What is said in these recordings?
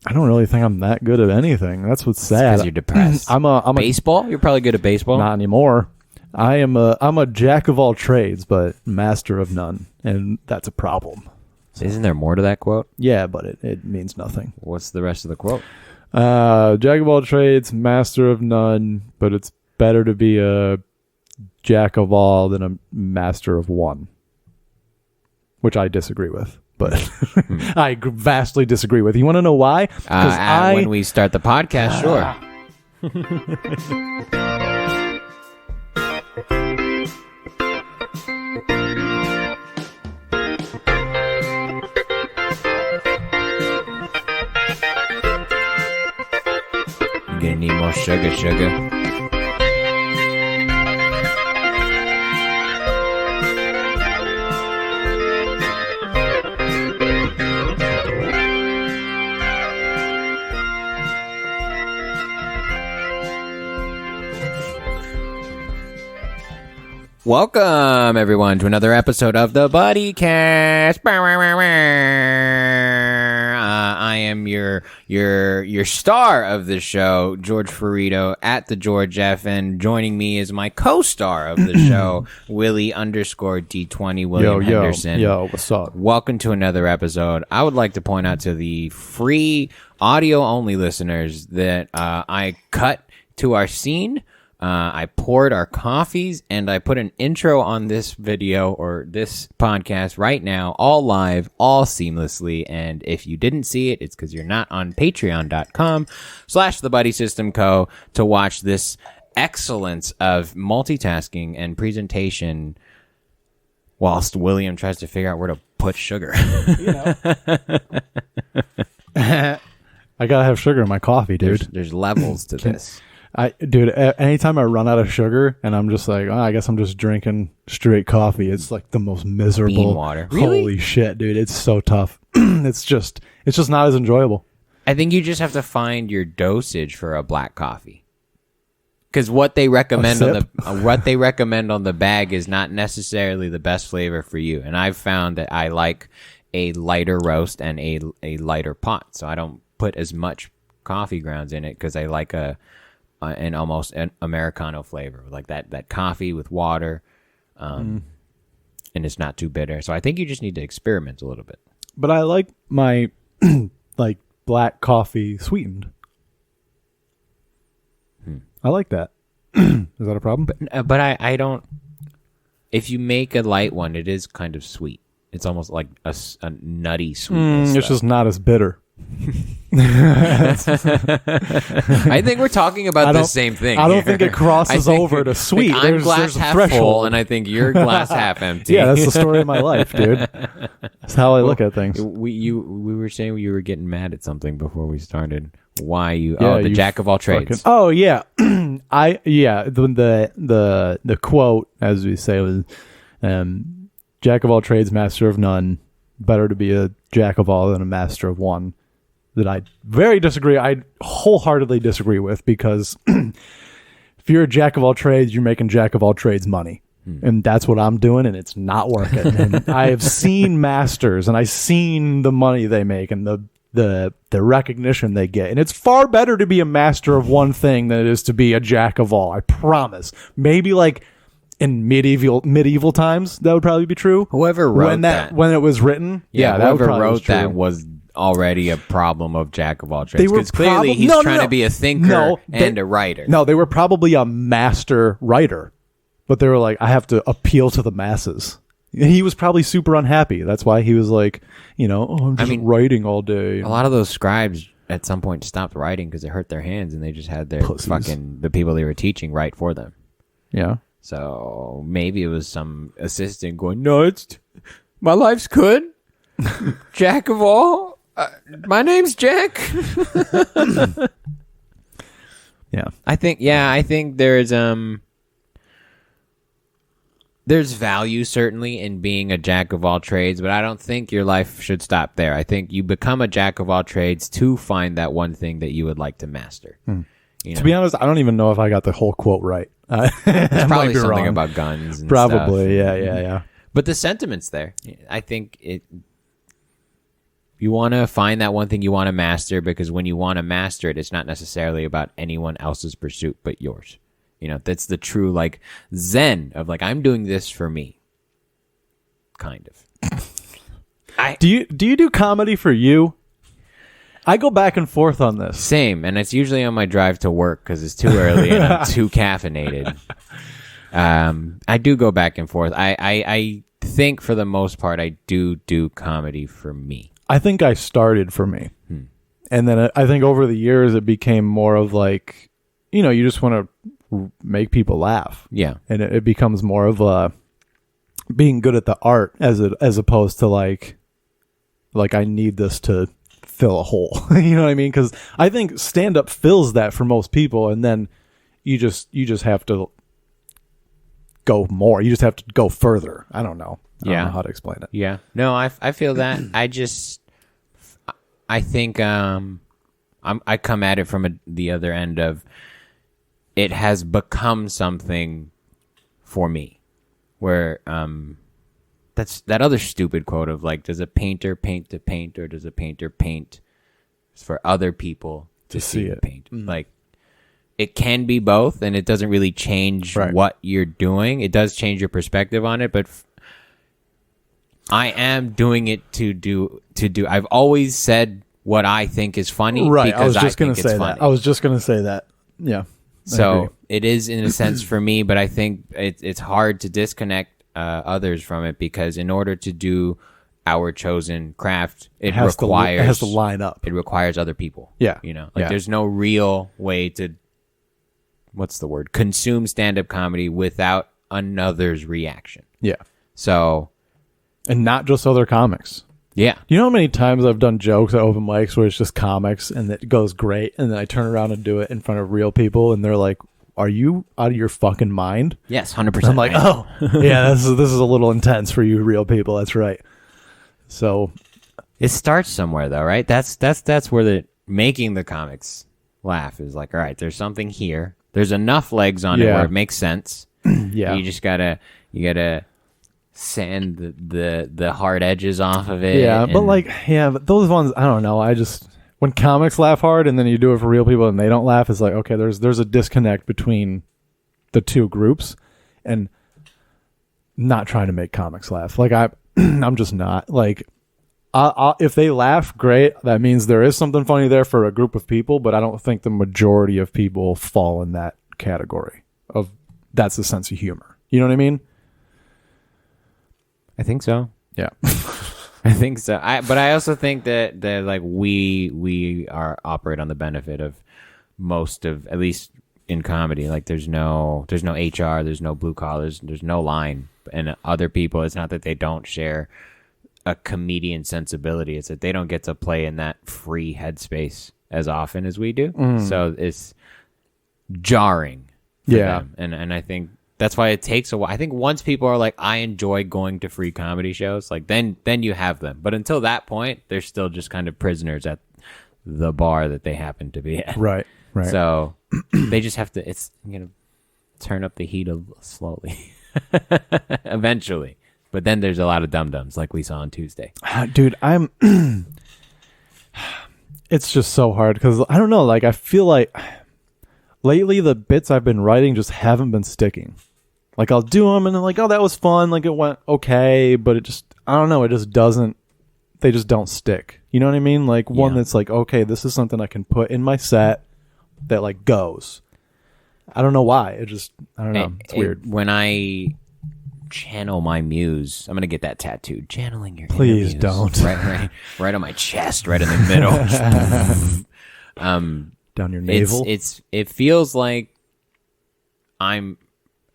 I don't really think I'm that good at anything. That's what's sad. Because you're depressed. I'm a baseball? You're probably good at baseball. Not anymore. I'm a jack of all trades, but master of none, and that's a problem. Isn't there more to that quote? Yeah, but it means nothing. What's the rest of the quote? Jack of all trades, master of none, but it's better to be a jack of all than a master of one. Which I disagree with, but I vastly disagree with. You want to know why? When we start the podcast, sure. You're gonna need more sugar. Welcome, everyone, to another episode of the Buddcast. I am your star of the show, George Ferrito, at the George F. And joining me is my co-star of the show, Willie_D20, William Henderson. Yo, what's up? Welcome to another episode. I would like to point out to the free audio-only listeners that I cut to our scene. I poured our coffees, and I put an intro on this video or this podcast right now, all live, all seamlessly. And if you didn't see it, it's because you're not on patreon.com/thebuddy-system-co to watch this excellence of multitasking and presentation whilst William tries to figure out where to put sugar. I gotta have sugar in my coffee, dude. There's levels to this. Dude, anytime I run out of sugar and I'm just like, I guess I'm just drinking straight coffee, it's like the most miserable. Bean water. Really? Holy shit, dude. It's so tough. It's just not as enjoyable. I think you just have to find your dosage for a black coffee. Because what they recommend on the bag is not necessarily the best flavor for you. And I've found that I like a lighter roast and a lighter pot. So I don't put as much coffee grounds in it because I like an almost an Americano flavor, like that coffee with water, and it's not too bitter. So I think you just need to experiment a little bit. But I like my like black coffee sweetened. I like that. Is that a problem? But I don't. If you make a light one, it is kind of sweet. It's almost like a nutty sweetness. It's just not as bitter. I think we're talking about the same thing. I don't think it crosses over to sweet. I'm glass half full, and I think you're glass half empty. Yeah, that's the story of my life, dude. That's how I look at things. We were saying you were getting mad at something before we started. Why you? Yeah, the jack of all trades. Yeah, the quote, as we say, was jack of all trades, master of none. Better to be a jack of all than a master of one. That I wholeheartedly disagree with, because if you're a jack of all trades, you're making jack of all trades money. And that's what I'm doing, and it's not working. And I have seen masters, and I've seen the money they make and the recognition they get. And it's far better to be a master of one thing than it is to be a jack of all. I promise. Maybe like in medieval times, that would probably be true. Whoever wrote when it was written, whoever wrote that was already a problem of jack of all trades, because clearly he's trying to be a thinker and a writer. No, they were probably a master writer, but they were like, I have to appeal to the masses. He was probably super unhappy. That's why he was like, I'm just writing all day. A lot of those scribes at some point stopped writing because it hurt their hands, and they just had their the people they were teaching write for them. Yeah. So maybe it was some assistant going, no, my life's good. Jack of all. My name's Jack. Yeah. I think there's value certainly in being a jack of all trades, but I don't think your life should stop there. I think you become a jack of all trades to find that one thing that you would like to master. To be honest, I don't even know if I got the whole quote right. It's probably something about guns and probably, stuff. Yeah. But the sentiment's there. I think You want to find that one thing you want to master, because when you want to master it, it's not necessarily about anyone else's pursuit but yours. You know, that's the true like zen of like, I'm doing this for me. Kind of. Do you do comedy for you? I go back and forth on this. Same, and it's usually on my drive to work because it's too early and I'm too caffeinated. I do go back and forth. I think for the most part I do comedy for me. I think I started for me. And then I think over the years it became more of like, you know, you just want to make people laugh. Yeah. And it becomes more of a being good at the art as opposed to like I need this to fill a hole. You know what I mean? Because I think stand up fills that for most people, and then you just have to go more. You just have to go further. I don't know. I don't know how to explain it. Yeah. No, I feel that. I think I come at it from the other end of it has become something for me, where that's that other stupid quote of like, does a painter paint to paint, or does a painter paint for other people to see it paint? Like, it can be both, and it doesn't really change what you're doing. It does change your perspective on it, but I am doing it to do. I've always said what I think is funny, right? Because I was just going to say that. I was just going to say that. Yeah. So it is in a sense for me, but I think it's hard to disconnect others from it, because in order to do our chosen craft, it has to line up. It requires other people. Yeah. You know, like there's no real way to, what's the word? Consume stand-up comedy without another's reaction. Yeah. So. And not just other comics. Yeah. You know how many times I've done jokes at open mics where it's just comics and it goes great, and then I turn around and do it in front of real people and they're like, are you out of your fucking mind? Yes, 100%. I'm like, oh, yeah, this is a little intense for you real people. That's right. So it starts somewhere though, right? That's where the making the comics laugh is like, all right, there's something here. There's enough legs on it where it makes sense. Yeah. You just gotta sand the hard edges off of it. Yeah, but those ones, I don't know. When comics laugh hard and then you do it for real people and they don't laugh, it's like, okay, there's a disconnect between the two groups, and not trying to make comics laugh. Like I'm just not like, if they laugh, great. That means there is something funny there for a group of people, but I don't think the majority of people fall in that category of that's the sense of humor. You know what I mean? I think so. Yeah. I think so. But I also think that like we operate on the benefit of most of, at least in comedy, like there's no HR, there's no blue collars, there's no line. And other people, it's not that they don't share a comedian sensibility, it's that they don't get to play in that free headspace as often as we do. So it's jarring for them. And I think that's why it takes a while. I think once people are like, I enjoy going to free comedy shows, like then you have them. But until that point, they're still just kind of prisoners at the bar that they happen to be at. Right. So they just have to, turn up the heat slowly, eventually. But then there's a lot of dum-dums like we saw on Tuesday. Dude, it's just so hard because I don't know, like I feel like lately the bits I've been writing just haven't been sticking. Like I'll do them and I'm like, oh, that was fun. Like it went okay, but it just, I don't know. It just doesn't, they just don't stick. You know what I mean? Like one that's like, okay, this is something I can put in my set that like goes. I don't know why. I don't know. It's weird. When I channel my muse, I'm going to get that tattooed. Channeling your Please inner don't. Right on my chest, right in the middle. Down your navel. It feels like I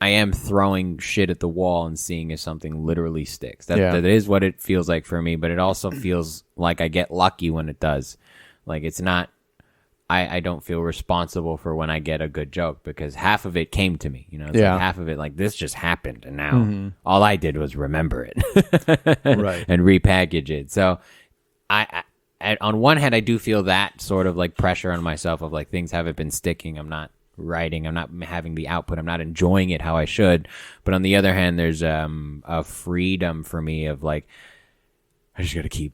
am throwing shit at the wall and seeing if something literally sticks. That is what it feels like for me, but it also feels like I get lucky when it does. Like it's not, I don't feel responsible for when I get a good joke because half of it came to me, like half of it, like this just happened and now all I did was remember it right. and repackage it. So I on one hand, I do feel that sort of like pressure on myself of like things haven't been sticking. I'm not writing. I'm not having the output. I'm not enjoying it how I should. But on the other hand, there's a freedom for me of like, I just got to keep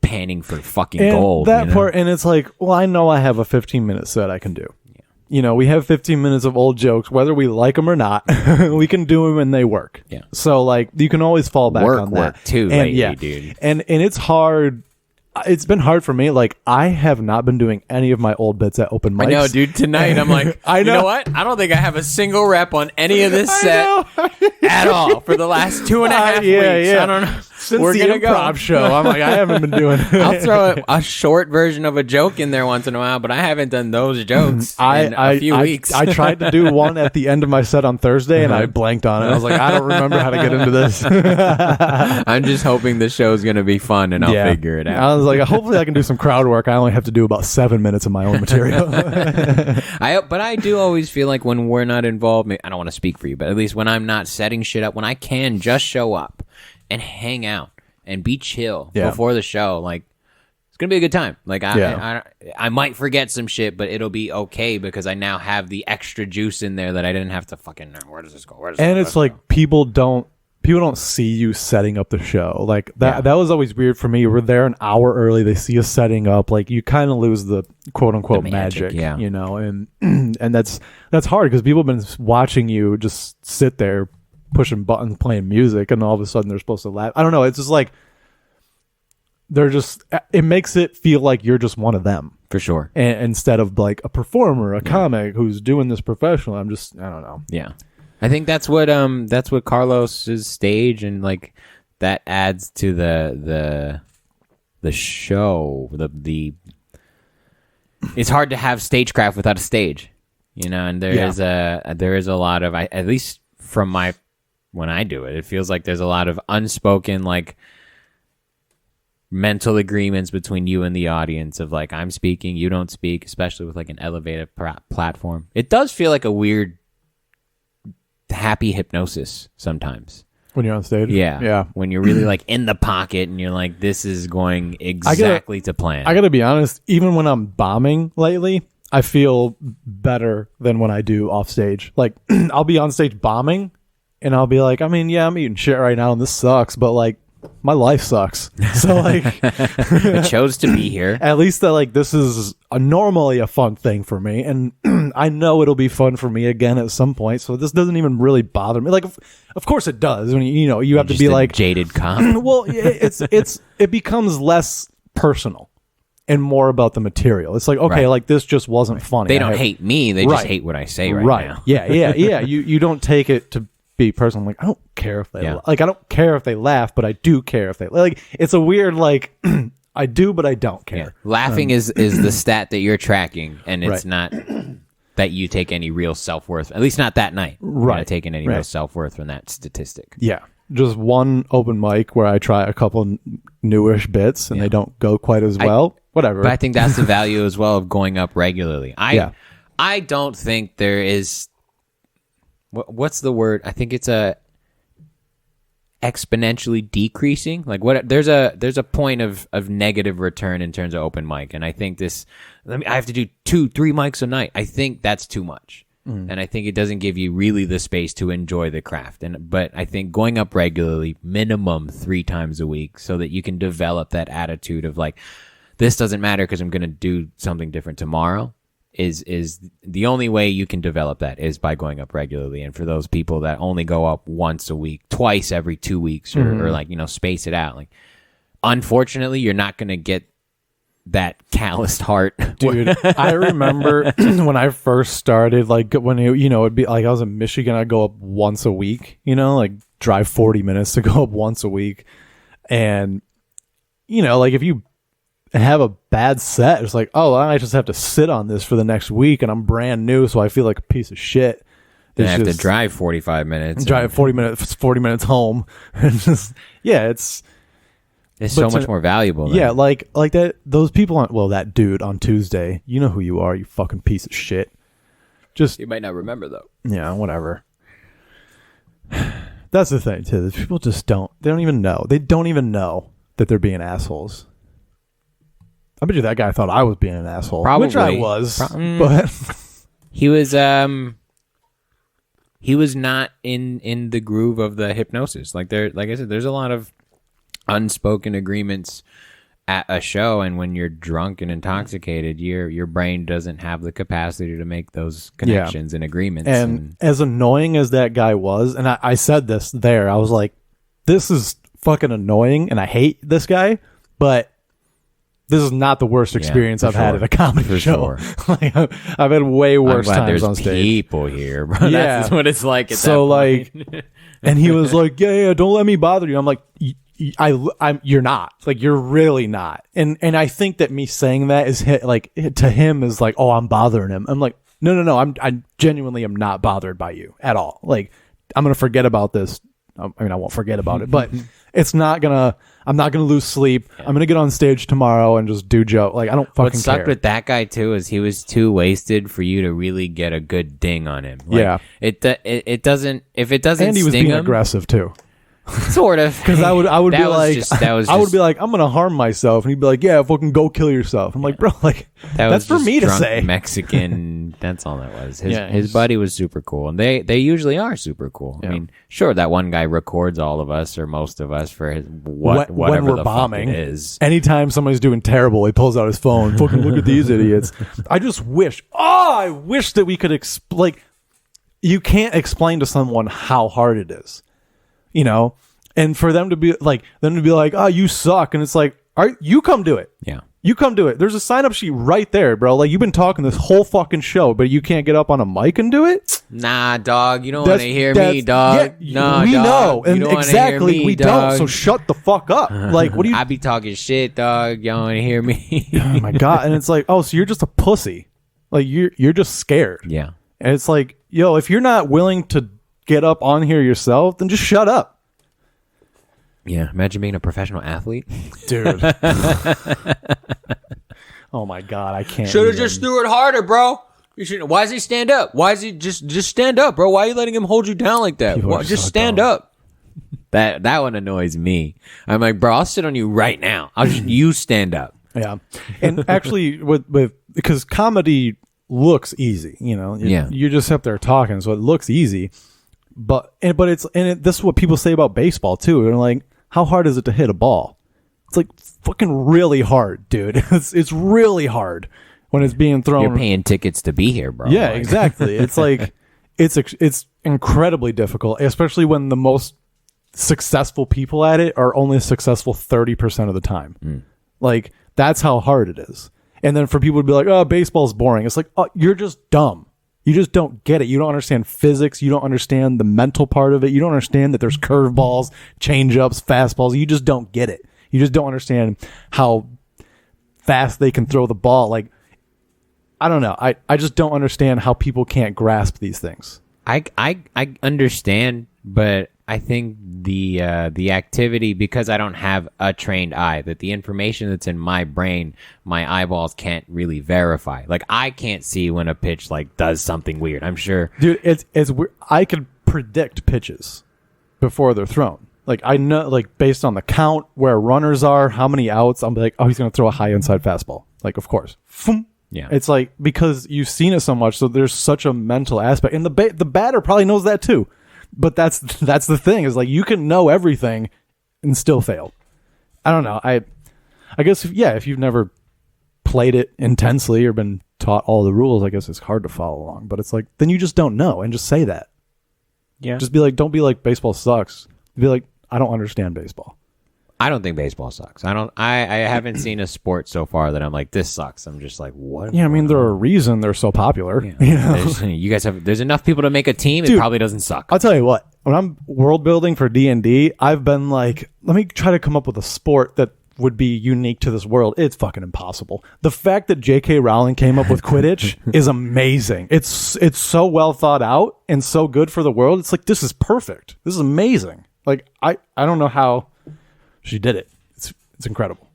panning for fucking and gold. That you know? part, and it's like, well, I know I have a 15-minute set I can do. You know, we have 15 minutes of old jokes, whether we like them or not. We can do them and they work. Yeah. So like, you can always fall back on that. Work too, and lately, dude. And it's hard. It's been hard for me. Like, I have not been doing any of my old bits at open mics. I know, dude. Tonight, I'm like, I know. You know what? I don't think I have a single rep on any of this set at all for the last 2.5 weeks. Yeah. I don't know. Since We're the gonna improv show, I'm like, I haven't been doing. I'll throw a short version of a joke in there once in a while, but I haven't done those jokes in a few weeks. I tried to do one at the end of my set on Thursday, and I blanked on it. I was like, I don't remember how to get into this. I'm just hoping the show's gonna be fun, and I'll figure it out. I was like, hopefully I can do some crowd work. I only have to do about 7 minutes of my own material. But I do always feel like when we're not involved, I don't want to speak for you, but at least when I'm not setting shit up, when I can just show up and hang out and be chill before the show, like, it's gonna be a good time. Like, I might forget some shit, but it'll be okay because I now have the extra juice in there that I didn't have to fucking, where does this go? And it's like, people don't see you setting up the show. Like, that was always weird for me. We're there an hour early, they see us setting up, like, you kind of lose the quote unquote magic, you know, and that's hard because people have been watching you just sit there pushing buttons, playing music, and all of a sudden they're supposed to laugh. I don't know. It's just like, it makes it feel like you're just one of them. For sure. Instead of like a performer, a comic who's doing this professionally. I don't know. Yeah. I think that's what Carlos's stage, and like that adds to the show. It's hard to have stagecraft without a stage, you know, and there is a lot of, at least from when I do it, it feels like there's a lot of unspoken, like, mental agreements between you and the audience of like, I'm speaking, you don't speak, especially with like an elevated platform. It does feel like a weird happy hypnosis sometimes when you're on stage. Yeah when you're really like in the pocket and you're like, this is going exactly to plan. I gotta be honest, even when I'm bombing lately, I feel better than when I do off stage. Like, I'll be on stage bombing and I'll be like, I mean, yeah, I'm eating shit right now and this sucks, but like, my life sucks. So like, I chose to be here. At least that, like, this is normally a fun thing for me, and I know it'll be fun for me again at some point. So this doesn't even really bother me. Like, of course it does. When you have to be like jaded cop. Well, it becomes less personal and more about the material. It's like, okay, like, this just wasn't funny. They don't hate me. They just hate what I say right now. Yeah. You don't take it to be personal. I'm like, I don't care if they like, I don't care if they laugh, but I do care if they like. It's a weird, like, I do, but I don't care. Yeah. Laughing is the stat that you're tracking, and it's not that you take any real self-worth, at least not that night. You're not taking any real self-worth from that statistic. Yeah. Just one open mic where I try a couple newish bits and they don't go quite as well. Whatever. But I think that's the value as well of going up regularly. I don't think there is, what's the word? I think it's a exponentially decreasing. Like, what there's a point of negative return in terms of open mic, and I think I have to do 2-3 mics a night. I think that's too much. And I think it doesn't give you really the space to enjoy the craft. But I think going up regularly, minimum 3 times a week, so that you can develop that attitude of like, this doesn't matter because I'm going to do something different tomorrow, is the only way you can develop that is by going up regularly. And for those people that only go up once a week, twice every 2 weeks, or like, space it out, like, unfortunately, you're not going to get that calloused heart. Dude, I remember when I first started, like, when it'd be like, I was in Michigan, I'd go up once a week, like, drive 40 minutes to go up once a week. And like, if you have a bad set, it's like, oh, I just have to sit on this for the next week, and I'm brand new, so I feel like a piece of shit. I have to drive 45 minutes. Drive 40 minutes home. It's so much more valuable. Yeah, like that. Those people that dude on Tuesday, you know who you are, you fucking piece of shit. Just, you might not remember though. Yeah, whatever. That's the thing too. People just don't. They don't even know. They don't even know that they're being assholes. I bet you that guy thought I was being an asshole. Probably. Which I was. But he was not in the groove of the hypnosis. Like I said, there's a lot of unspoken agreements at a show, and when you're drunk and intoxicated, your brain doesn't have the capacity to make those connections and agreements. And as annoying as that guy was, and I said this there, I was like, this is fucking annoying, and I hate this guy, but this is not the worst experience I've had at a comedy show. Like, I've had way worse times on stage. There's people here, bro. That's what it's like at so that point. Like, and he was like, yeah, don't let me bother you. I'm like, you're not. Like, you're really not. And I think that me saying that is like, to him is like, oh, I'm bothering him. I'm like, no. I genuinely am not bothered by you at all. Like, I'm gonna forget about this. I mean, I won't forget about it, but I'm not gonna lose sleep. I'm gonna get on stage tomorrow and just do joke. Like, I don't fucking care. What sucked with that guy too is he was too wasted for you to really get a good ding on him. Like, it doesn't. If it doesn't, and he was sting being him, aggressive too. Sort of, because I would be like, I would be like, I'm gonna harm myself, and he'd be like, yeah, fucking go kill yourself. I'm like, bro, like, that's for me to say. Mexican, that's all that was. His buddy was super cool, and they usually are super cool. I mean, sure, that one guy records all of us or most of us for his whatever when we're the bombing. Fuck it is. Anytime somebody's doing terrible, he pulls out his phone. Fucking look at these idiots. I just wish. I wish that we could like. You can't explain to someone how hard it is. You know, and for them to be like, oh, you suck. And it's like, all right, you come do it. Yeah. You come do it. There's a sign up sheet right there, bro. Like, you've been talking this whole fucking show, but you can't get up on a mic and do it? Nah, dog. You don't want to hear me, dog. Yeah, no, we know. And exactly, we don't. So shut the fuck up. Like, what do you... I be talking shit, dog. Y'all want to hear me? Oh, my God. And it's like, oh, so you're just a pussy. Like, you're just scared. Yeah. And it's like, yo, if you're not willing to get up on here yourself, then just shut up. Yeah, imagine being a professional athlete. Dude. Oh my God, I can't. Should have just threw it harder, bro. You should. Why does he stand up? Why is he just stand up, bro? Why are you letting him hold you down like that? Just so stand up. That one annoys me. I'm like, bro, I'll sit on you right now. You stand up. Yeah. And actually with because comedy looks easy, you know. You're just up there talking, so it looks easy. But this is what people say about baseball too. They're like, how hard is it to hit a ball? It's like fucking really hard, dude. It's really hard when it's being thrown. You're paying tickets to be here, bro. Yeah, exactly. It's like it's incredibly difficult, especially when the most successful people at it are only successful 30% of the time. Like, that's how hard it is. And then for people to be like, oh, baseball's boring. It's like, oh, you're just dumb. You just don't get it. You don't understand physics. You don't understand the mental part of it. You don't understand that there's curveballs, changeups, fastballs. You just don't get it. You just don't understand how fast they can throw the ball. Like, I don't know. I just don't understand how people can't grasp these things. I understand, but I think the activity, because I don't have a trained eye, that the information that's in my brain, my eyeballs can't really verify. Like, I can't see when a pitch like does something weird. I'm sure, dude. It's I can predict pitches before they're thrown. Like, I know, like, based on the count, where runners are, how many outs. I'm like, oh, he's gonna throw a high inside fastball. Like, of course. Yeah. It's like, because you've seen it so much, so there's such a mental aspect, and the batter probably knows that too. But that's the thing, is like, you can know everything and still fail. I don't know. I guess if you've never played it intensely or been taught all the rules, I guess it's hard to follow along. But it's like, then you just don't know, and just say that. Yeah. Just be like, don't be like, baseball sucks. Be like, I don't understand baseball. I don't think baseball sucks. I haven't seen a sport so far that I'm like, this sucks. I'm just like, what? Yeah, I mean, there's a reason they're so popular. Yeah. You know? You guys there's enough people to make a team. Dude, it probably doesn't suck. I'll tell you what, when I'm world building for D&D, I've been like, let me try to come up with a sport that would be unique to this world. It's fucking impossible. The fact that J.K. Rowling came up with Quidditch is amazing. It's so well thought out and so good for the world. It's like, this is perfect. This is amazing. Like, I don't know how she did it. It's incredible.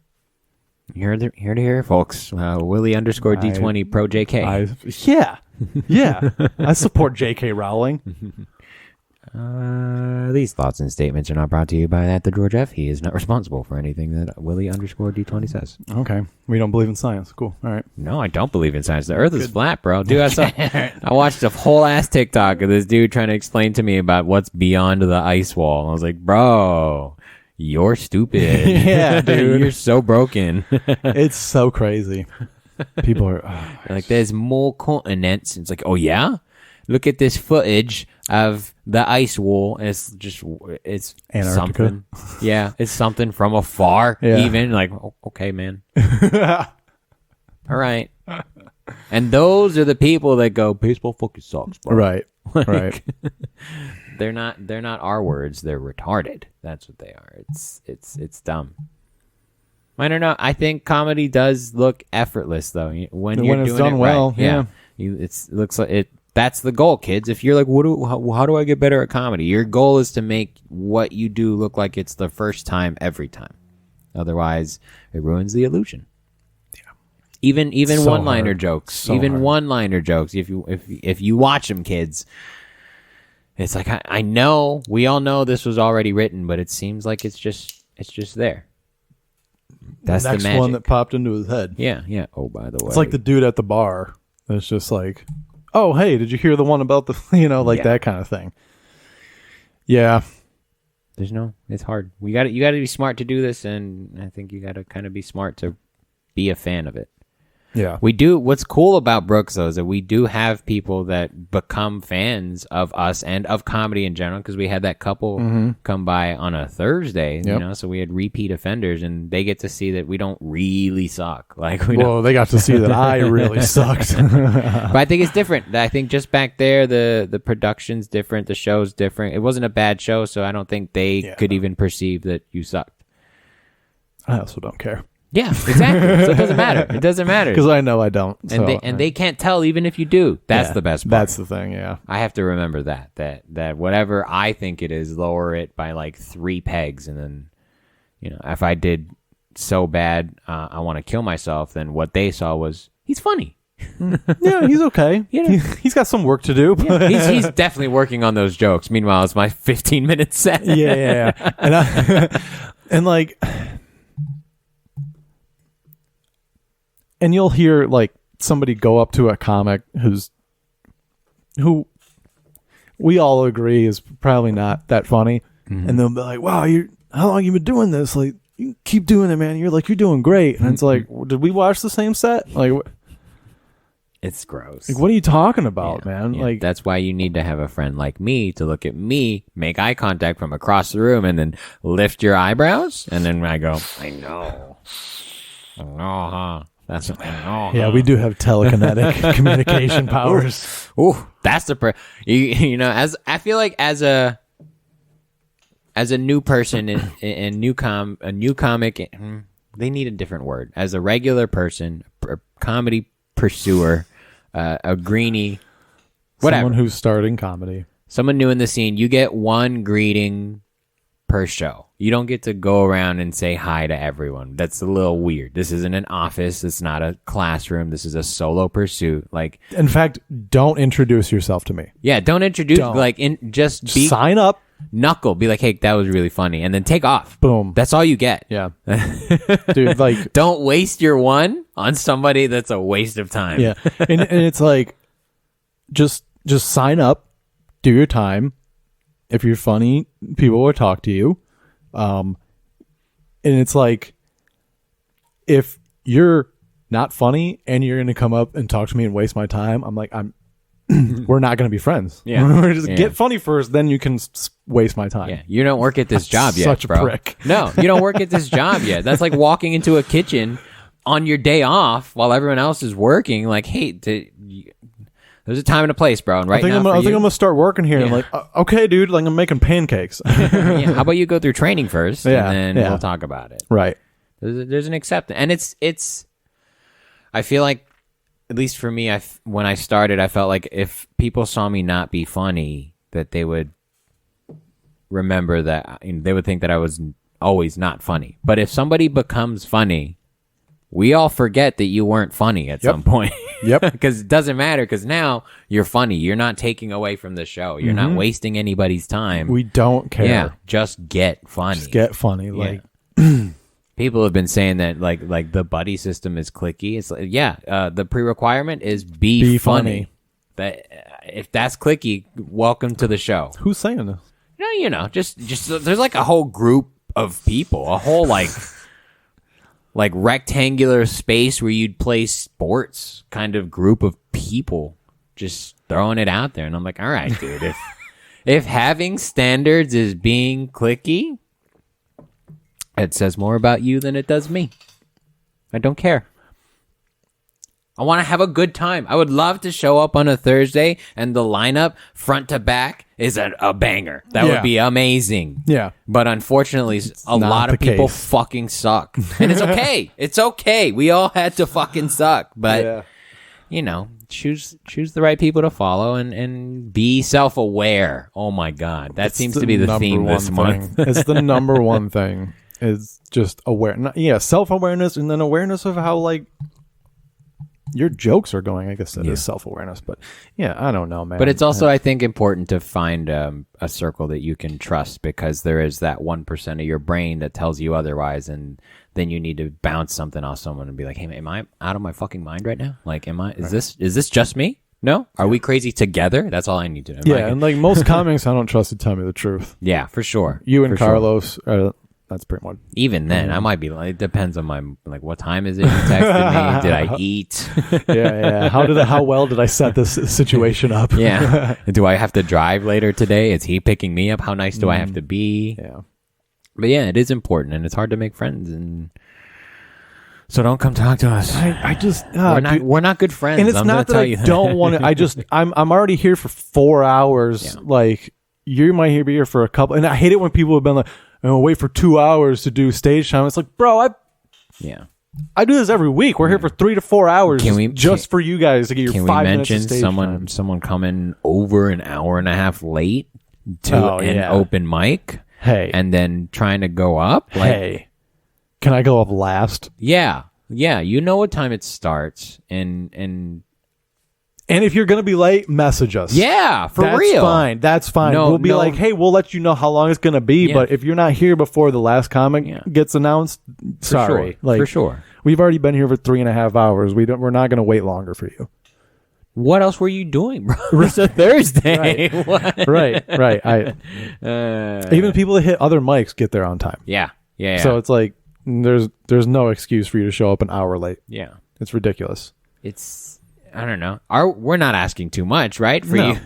Here to hear, folks. Willie _ D20 pro JK. Yeah. I support JK Rowling. These thoughts and statements are not brought to you by At the George F. He is not responsible for anything that Willie _ D20 says. Okay. We don't believe in science. Cool. All right. No, I don't believe in science. The earth is flat, bro. Dude, I watched a whole ass TikTok of this dude trying to explain to me about what's beyond the ice wall. I was like, bro, You're stupid. Yeah, dude. You're so broken. It's so crazy. People are Like, there's more continents. It's like, oh yeah, look at this footage of the ice wall. And it's Antarctica. something. Yeah, it's something from afar. Yeah. Even like, okay, man. All right. And those are the people that go, baseball fucking sucks, bro. right. Like, Right. They're not our words. They're retarded. That's what they are. It's dumb. I don't know. I think comedy does look effortless though. When you're it's doing done it well, right. yeah. It looks like it. That's the goal, kids. If you're like, how do I get better at comedy? Your goal is to make what you do look like it's the first time every time. Otherwise, it ruins the illusion. Even So one-liner hard. jokes. So even hard. one-liner jokes. If you watch them, kids, it's like I know we all know this was already written, but it seems like it's just there. That's Next the magic. one that popped into his head. Yeah. Oh, by the way, It's like the dude at the bar that's just like, oh, hey, did you hear the one about the, Yeah. that kind of thing. Yeah. It's hard. You got to be smart to do this, and I think you got to kind of be smart to be a fan of it. Yeah. What's cool about Brooks though is that we do have people that become fans of us and of comedy in general, because we had that couple come by on a Thursday, Yep. so we had repeat offenders, and they get to see that we don't really suck. Like we don't. Well, they got to see that I really sucked. But I think it's different. I think just back there, the production's different, the show's different. It wasn't a bad show, so I don't think they could even perceive that you sucked. I also don't care. Yeah, exactly. So it doesn't matter. It doesn't matter. Because I know I don't. And they can't tell even if you do. That's the best part. That's the thing, yeah. I have to remember that whatever I think it is, lower it by like 3 pegs, and then, if I did so bad, I want to kill myself, then what they saw was he's funny. Yeah, he's okay. He's got some work to do. But He's definitely working on those jokes. Meanwhile, it's my 15-minute set. yeah. And like, and you'll hear like somebody go up to a comic who we all agree is probably not that funny, and they'll be like, "Wow, how long you been doing this? Like, you keep doing it, man. You're doing great." And it's like, did we watch the same set? Like, It's gross. what are you talking about, man? Yeah. Like, That's why you need to have a friend like me to look at me, make eye contact from across the room, and then lift your eyebrows, and then I go, I know, huh? That's what I know. yeah, huh? we do have telekinetic communication powers. Ooh, that's the as I feel like as a new person and a new comic, they need a different word. As a regular person, a comedy pursuer, a greenie, whatever, Someone who's starting comedy. someone new in the scene, you get one greeting per show. You don't get to go around and say hi to everyone. That's a little weird. This isn't an office. It's not a classroom. This is a solo pursuit. Like, In fact, don't introduce yourself to me. yeah, don't introduce. Don't. Just be Sign up. knuckle. Be like, hey, that was really funny, and then take off. Boom. That's all you get. Yeah. Dude, like, Don't waste your one on somebody that's a waste of time. yeah. And it's like, just sign up, do your time. If you're funny, people will talk to you. And it's like, if you're not funny and you're going to come up and talk to me and waste my time, I'm like, we're not going to be friends. Yeah. We're just Yeah. get funny first, then you can waste my time. Yeah, you don't work at this job yet, Such a bro. prick. No, you don't work at this job yet. That's like walking into a kitchen on your day off while everyone else is working. Like, hey, there's a time and a place, bro. And right I think now, I'm going to start working here. Yeah. I'm like, okay, dude, like I'm making pancakes. yeah, how about you go through training first, Yeah, and then yeah. we'll talk about it. Right. There's an acceptance, and it's. I feel like, at least for me, when I started, I felt like if people saw me not be funny, that they would remember that they would think that I was always not funny. But if somebody becomes funny, we all forget that you weren't funny at some point. Yep. Because it doesn't matter, because now you're funny. You're not taking away from the show. You're not wasting anybody's time. We don't care. Yeah, just get funny. Just get funny. Like, People have been saying that like the buddy system is clicky. It's like, the pre-requirement is be funny. That if that's clicky, welcome to the show. who's saying this? Just there's like a whole group of people, a whole like rectangular space where you'd play sports kind of group of people just throwing it out there. And I'm like, all right, dude, if having standards is being cliquey, it says more about you than it does me. I don't care. I want to have a good time. I would love to show up on a Thursday and the lineup front to back is a banger. That would be amazing. Yeah. But unfortunately, a lot of people fucking suck. And it's okay. It's okay. We all had to fucking suck. But, you know, choose the right people to follow and be self-aware. Oh, my God. That seems to be the theme this month. It's the number one thing. Is just self-awareness, and then awareness of how, like, your jokes are going. I guess that is self-awareness, but I don't know, man. But it's also, I think, important to find a circle that you can trust, because there is that 1% of your brain that tells you otherwise, and then you need to bounce something off someone and be like, hey, am I out of my fucking mind right now? Like, is this just me? No? Are we crazy together? That's all I need to know. And like most comics, I don't trust to tell me the truth. Yeah, for sure. You and Carlos that's pretty much. Even then, I might be like, it depends on my, like, what time is it? You texted me? Did I eat? How well did I set this situation up? Do I have to drive later today? Is he picking me up? How nice do I have to be? Yeah. But it is important, and it's hard to make friends, and so don't come talk to us. I just we're not good friends. And it's not that I don't want to. I'm already here for 4 hours. Like, you might be here for a couple, and I hate it when people have been like, and we'll wait for 2 hours to do stage time. It's like, bro, I do this every week. We're here for 3 to 4 hours just for you guys to get your 5 minutes of stage time. Someone coming over an hour and a half late to an open mic? Hey. And then trying to go up? Like, hey. Can I go up last? Yeah. Yeah. You know what time it starts, and if you're going to be late, message us. Yeah, for real. That's fine. We'll be like, hey, we'll let you know how long it's going to be. But if you're not here before the last comic gets announced, sorry. For sure. We've already been here for 3.5 hours. We're not going to wait longer for you. What else were you doing, bro? It's a Thursday. Right. Even people that hit other mics get there on time. Yeah. So it's like, there's no excuse for you to show up an hour late. Yeah. It's ridiculous. I don't know. We're not asking too much, right? You.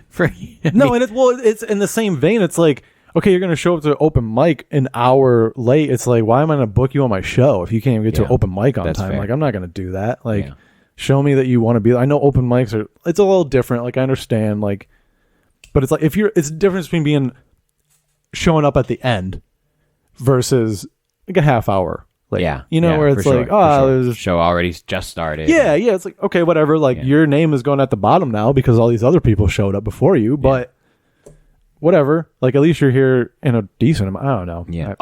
No, and it's in the same vein. It's like, okay, you're going to show up to an open mic an hour late. It's like, why am I going to book you on my show if you can't even get to an open mic on time? Fair. Like, I'm not going to do that. Like, show me that you want to be. I know open mics it's a little different. Like, I understand. Like, but it's like, it's the difference between showing up at the end versus like a half hour. Like, where it's like, there's a show already just started. Yeah. It's like, okay, whatever. Like, your name is going at the bottom now because all these other people showed up before you, but whatever. Like, at least you're here in a decent amount. I don't know. Yeah.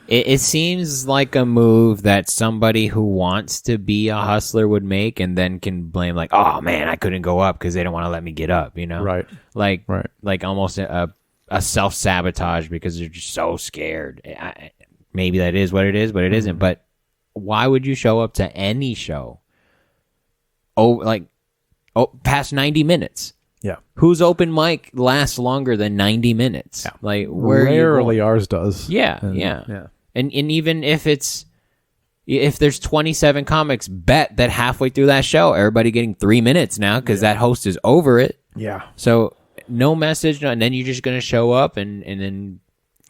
It seems like a move that somebody who wants to be a hustler would make, and then can blame, like, oh man, I couldn't go up because they don't want to let me get up, you know? Right. Like almost a self-sabotage because they're just so scared. Maybe that is what it is, but it isn't. But why would you show up to any show past 90 minutes? Yeah. Whose open mic lasts longer than 90 minutes? Yeah. Like, rarely ours does. Yeah. And even if there's 27 comics, bet that halfway through that show, everybody getting 3 minutes now because that host is over it. Yeah. So no message, and then you're just going to show up and then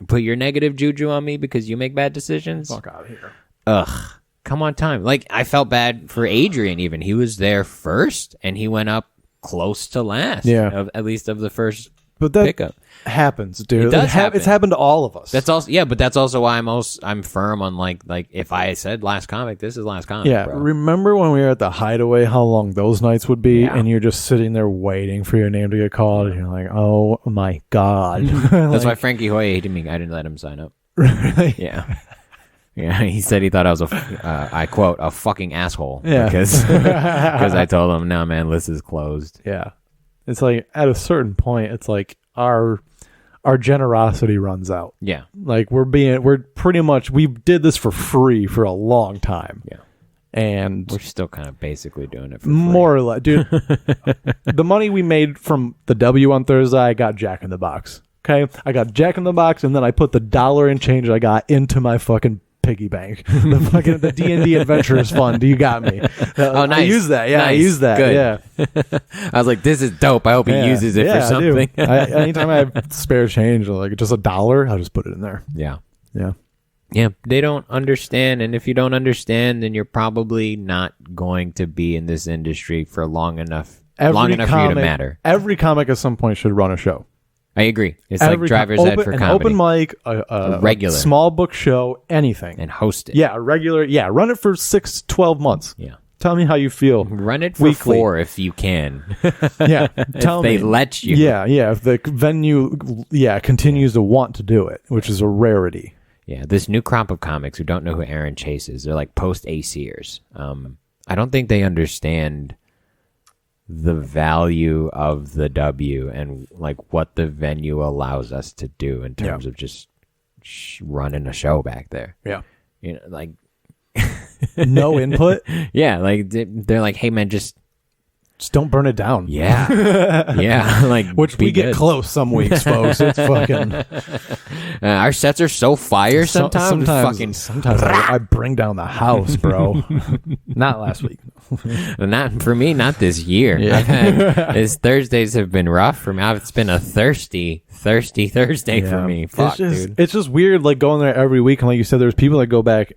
put your negative juju on me because you make bad decisions? Fuck out of here. Ugh. Come on time. Like, I felt bad for Adrian even. He was there first, and he went up close to last. Yeah. At least of the first but that pickup. Happens, dude. It does happen. It's happened to all of us. That's also but that's also why I'm firm on like if I said last comic, this is last comic. Yeah, bro. Remember when we were at the Hideaway? How long those nights would be, and you're just sitting there waiting for your name to get called, and you're like, oh my god. That's why Frankie Hoy hated me. I didn't let him sign up. Really? Yeah. Yeah, he said he thought I was I quote, a fucking asshole. Yeah. Because I told him, no, man, list is closed. Yeah. It's like, at a certain point, it's like our generosity runs out. Yeah. Like, we did this for free for a long time. Yeah. And we're still kind of basically doing it for free. More or less. Dude, the money we made from the W on Thursday, I got Jack in the Box. Okay, I got Jack in the Box, and then I put the $1 and change I got into my fucking piggy bank. The D&D Adventurers Fund. You got me. Oh, nice. I use that. Yeah, nice. I use that. Good. Yeah. I was like, this is dope. I hope he uses it for something. Anytime I have spare change, like just $1, I'll just put it in there. Yeah. Yeah. Yeah, they don't understand, and if you don't understand, then you're probably not going to be in this industry for long enough for you to matter. Every comic at some point should run a show. I agree. It's like driver's ed for an comedy. open mic, a regular small book show, anything, and host it. Yeah, a regular. Yeah, run it for 6-12 months. Yeah. Tell me how you feel. Run it for weekly. 4 if you can. Yeah, tell if they me. let you. Yeah. If the venue, continues to want to do it, which is a rarity. Yeah, this new crop of comics who don't know who Aaron Chase is, they're like post-ACers. I don't think they understand the value of the W and like what the venue allows us to do in terms of just running a show back there. Yeah. You know, like no input. Yeah, like they're like, hey man, just don't burn it down. Yeah. Yeah. Like, which we get close some weeks, folks. It's fucking. Our sets are so fire sometimes. Sometimes I bring down the house, bro. Not last week. Not for me, not this year. Yeah. His Thursdays have been rough for me. It's been a thirsty Thursday for me. Fuck, dude. It's just weird, like going there every week. And like you said, there's people that go back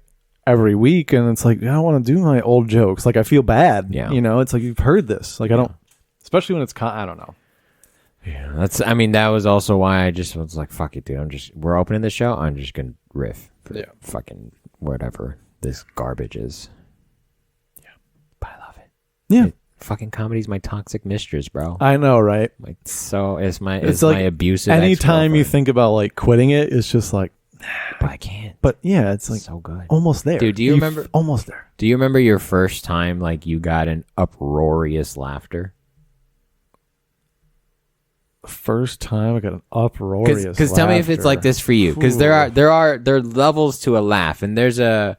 every week, and it's like, I don't want to do my old jokes. Like, I feel bad. Yeah. You know, it's like, you've heard this. Like, I don't, especially when it's, I don't know. Yeah. That was also why I just was like, fuck it, dude. We're opening the show. I'm just going to riff for fucking whatever this garbage is. Yeah. But I love it. Yeah. Fucking comedy's my toxic mistress, bro. I know, right? Like, so it's my like abusive. Anytime you think about like quitting it, it's just like, but I can't. But yeah, it's like so good. Almost there. Dude, do you remember? Almost there. Do you remember your first time like you got an uproarious laughter? First time I got an uproarious laughter. Because tell me if it's like this for you. Because there are levels to a laugh, and there's a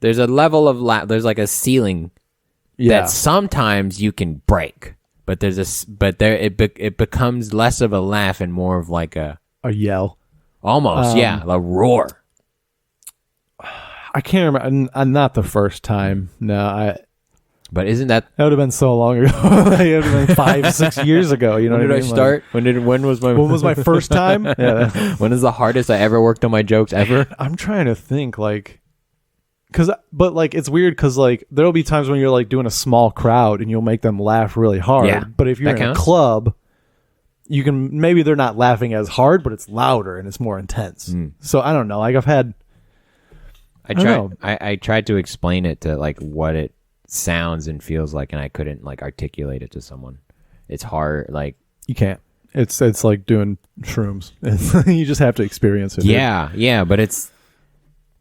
level of laugh. There's like a ceiling that sometimes you can break, but it becomes less of a laugh and more of like a yell. Almost, a roar. I can't remember. Not the first time. No, But isn't that would have been so long ago? Like, it would have been 5-6 years ago. You know, when did I start? Like, when was my first time? Yeah. When is the hardest I ever worked on my jokes ever? I'm trying to think, like, but like it's weird because like there'll be times when you're like doing a small crowd and you'll make them laugh really hard. Yeah, but if you're in a club, you can maybe they're not laughing as hard, but it's louder and it's more intense. So I don't know. Like I tried to explain it to like what it sounds and feels like, and I couldn't like articulate it to someone. It's hard. Like you can't. It's like doing shrooms. You just have to experience it. Yeah. But it's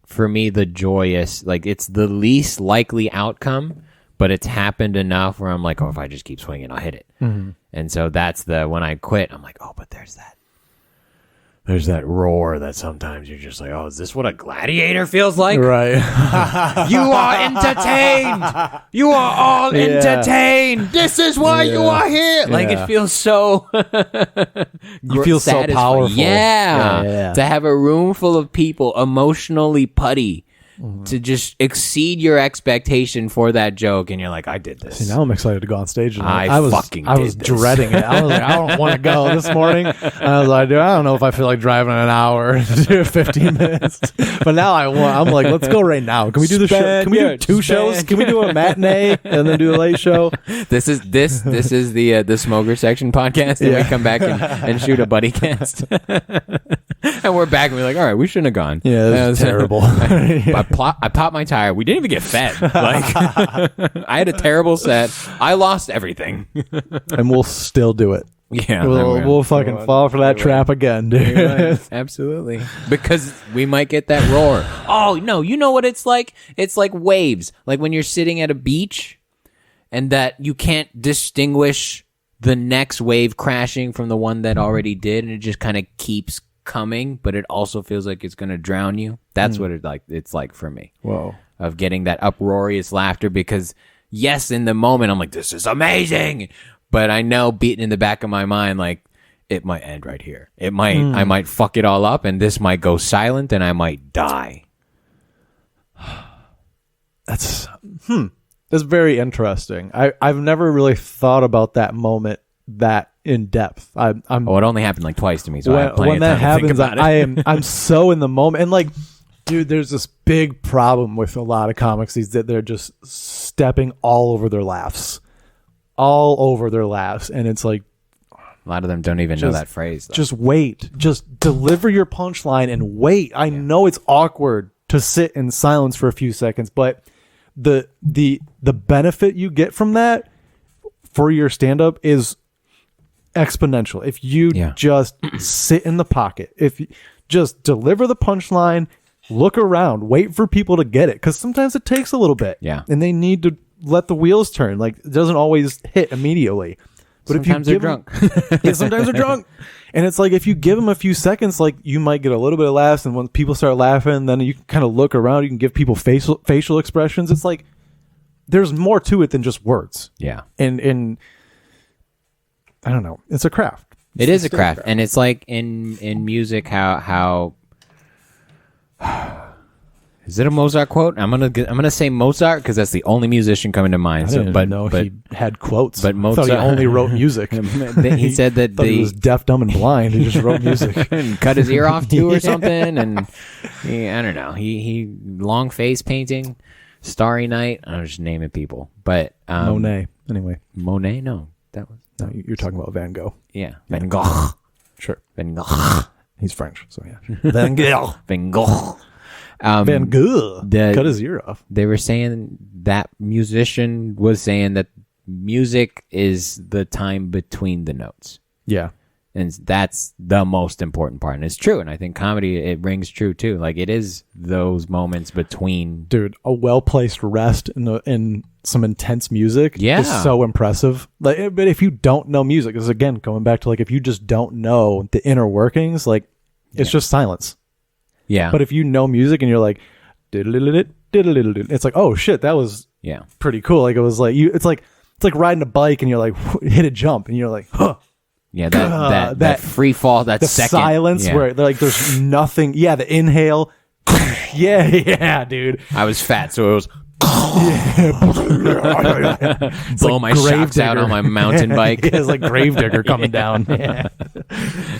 for me the joyous. Like it's the least likely outcome, but it's happened enough where I'm like, oh, if I just keep swinging, I'll hit it. Mm-hmm. And so that's when I quit, I'm like, oh, but there's that roar that sometimes you're just like, oh, is this what a gladiator feels like? Right. You are entertained. You are all entertained. This is why you are here. Like it feels so. You feel so powerful. Yeah. To have a room full of people emotionally putty. To just exceed your expectation for that joke, and you're like, I did this. See, now I'm excited to go on stage. And I was dreading it. I was like, I don't want to go this morning. And I was like, dude, I don't know if I feel like driving an hour to do 15 minutes. But now I'm like, let's go right now. Can we do the show? Can we do 2 shows? Can we do a matinee and then do a late show? This is the smoker section podcast, and we come back and shoot a buddy cast. And we're back, and we're like, all right, we shouldn't have gone. Yeah, that was terrible. I popped my tire. We didn't even get fed. Like I had a terrible set. I lost everything. And we'll still do it. Yeah. We'll fucking fall for that trap again, dude. Absolutely. Because we might get that roar. Oh, no. You know what it's like? It's like waves. Like when you're sitting at a beach and that you can't distinguish the next wave crashing from the one that already did, and it just kind of keeps coming, but it also feels like it's going to drown you. That's what it's like for me. Whoa. Of getting that uproarious laughter, because yes, in the moment I'm like, this is amazing, but I know beating in the back of my mind, like it might end right here. It might, I might fuck it all up, and this might go silent, and I might die. That's very interesting. I've never really thought about that moment that in depth. I'm Oh, it only happened like twice to me, so I have plenty when of that time to think happens, about it. I'm so in the moment, and like, dude, there's this big problem with a lot of comics these that they're just stepping all over their laughs, and it's like A lot of them don't even know that phrase, though. just wait, just deliver your punchline and wait. I know it's awkward to sit in silence for a few seconds, but the benefit you get from that for your stand-up is exponential. If you just sit in the pocket, if you just deliver the punchline, look around, wait for people to get it, because sometimes it takes a little bit, and they need to let the wheels turn. Like, it doesn't always hit immediately. But sometimes if you they're give drunk. yeah, sometimes they're drunk. And it's like, if you give them a few seconds, like, you might get a little bit of laughs, and when people start laughing, then you can kind of look around, you can give people facial expressions. It's like, there's more to it than just words. Yeah. And I don't know. It's a craft. It is a craft. And it's like in music, how is it a Mozart quote? I'm gonna say Mozart because that's the only musician coming to mind. I didn't know he had quotes. But Mozart, I thought he only wrote music. He said that he was deaf, dumb, and blind. He just wrote music and cut his ear off too, or something. And I don't know. He long face painting, Starry Night. I'm just naming people. But Monet. Anyway, Monet. No, that was you're talking about Van Gogh. Yeah, Van Gogh. Sure, Van Gogh. He's French, so yeah. Van Gogh. Van Gogh. Van Gogh cut his ear off. They were saying that musician was saying that music is the time between the notes. Yeah. And that's the most important part. And it's true. And I think comedy, it rings true too. Like, it is those moments between. Dude, a well-placed rest in some intense music is so impressive. Like, but if you don't know music, this is again going back to, like, if you just don't know the inner workings, like, it's just silence. Yeah. But if you know music and you're like, it's like, oh shit, that was pretty cool. Like, it was like it's like riding a bike and you're like, hit a jump and you're like, huh. Yeah, that free fall, that the second silence where they're like, there's nothing. Yeah, the inhale. yeah, dude. I was fat, so it was blow like my shocks out on my mountain bike. It's like Gravedigger coming down. Yeah.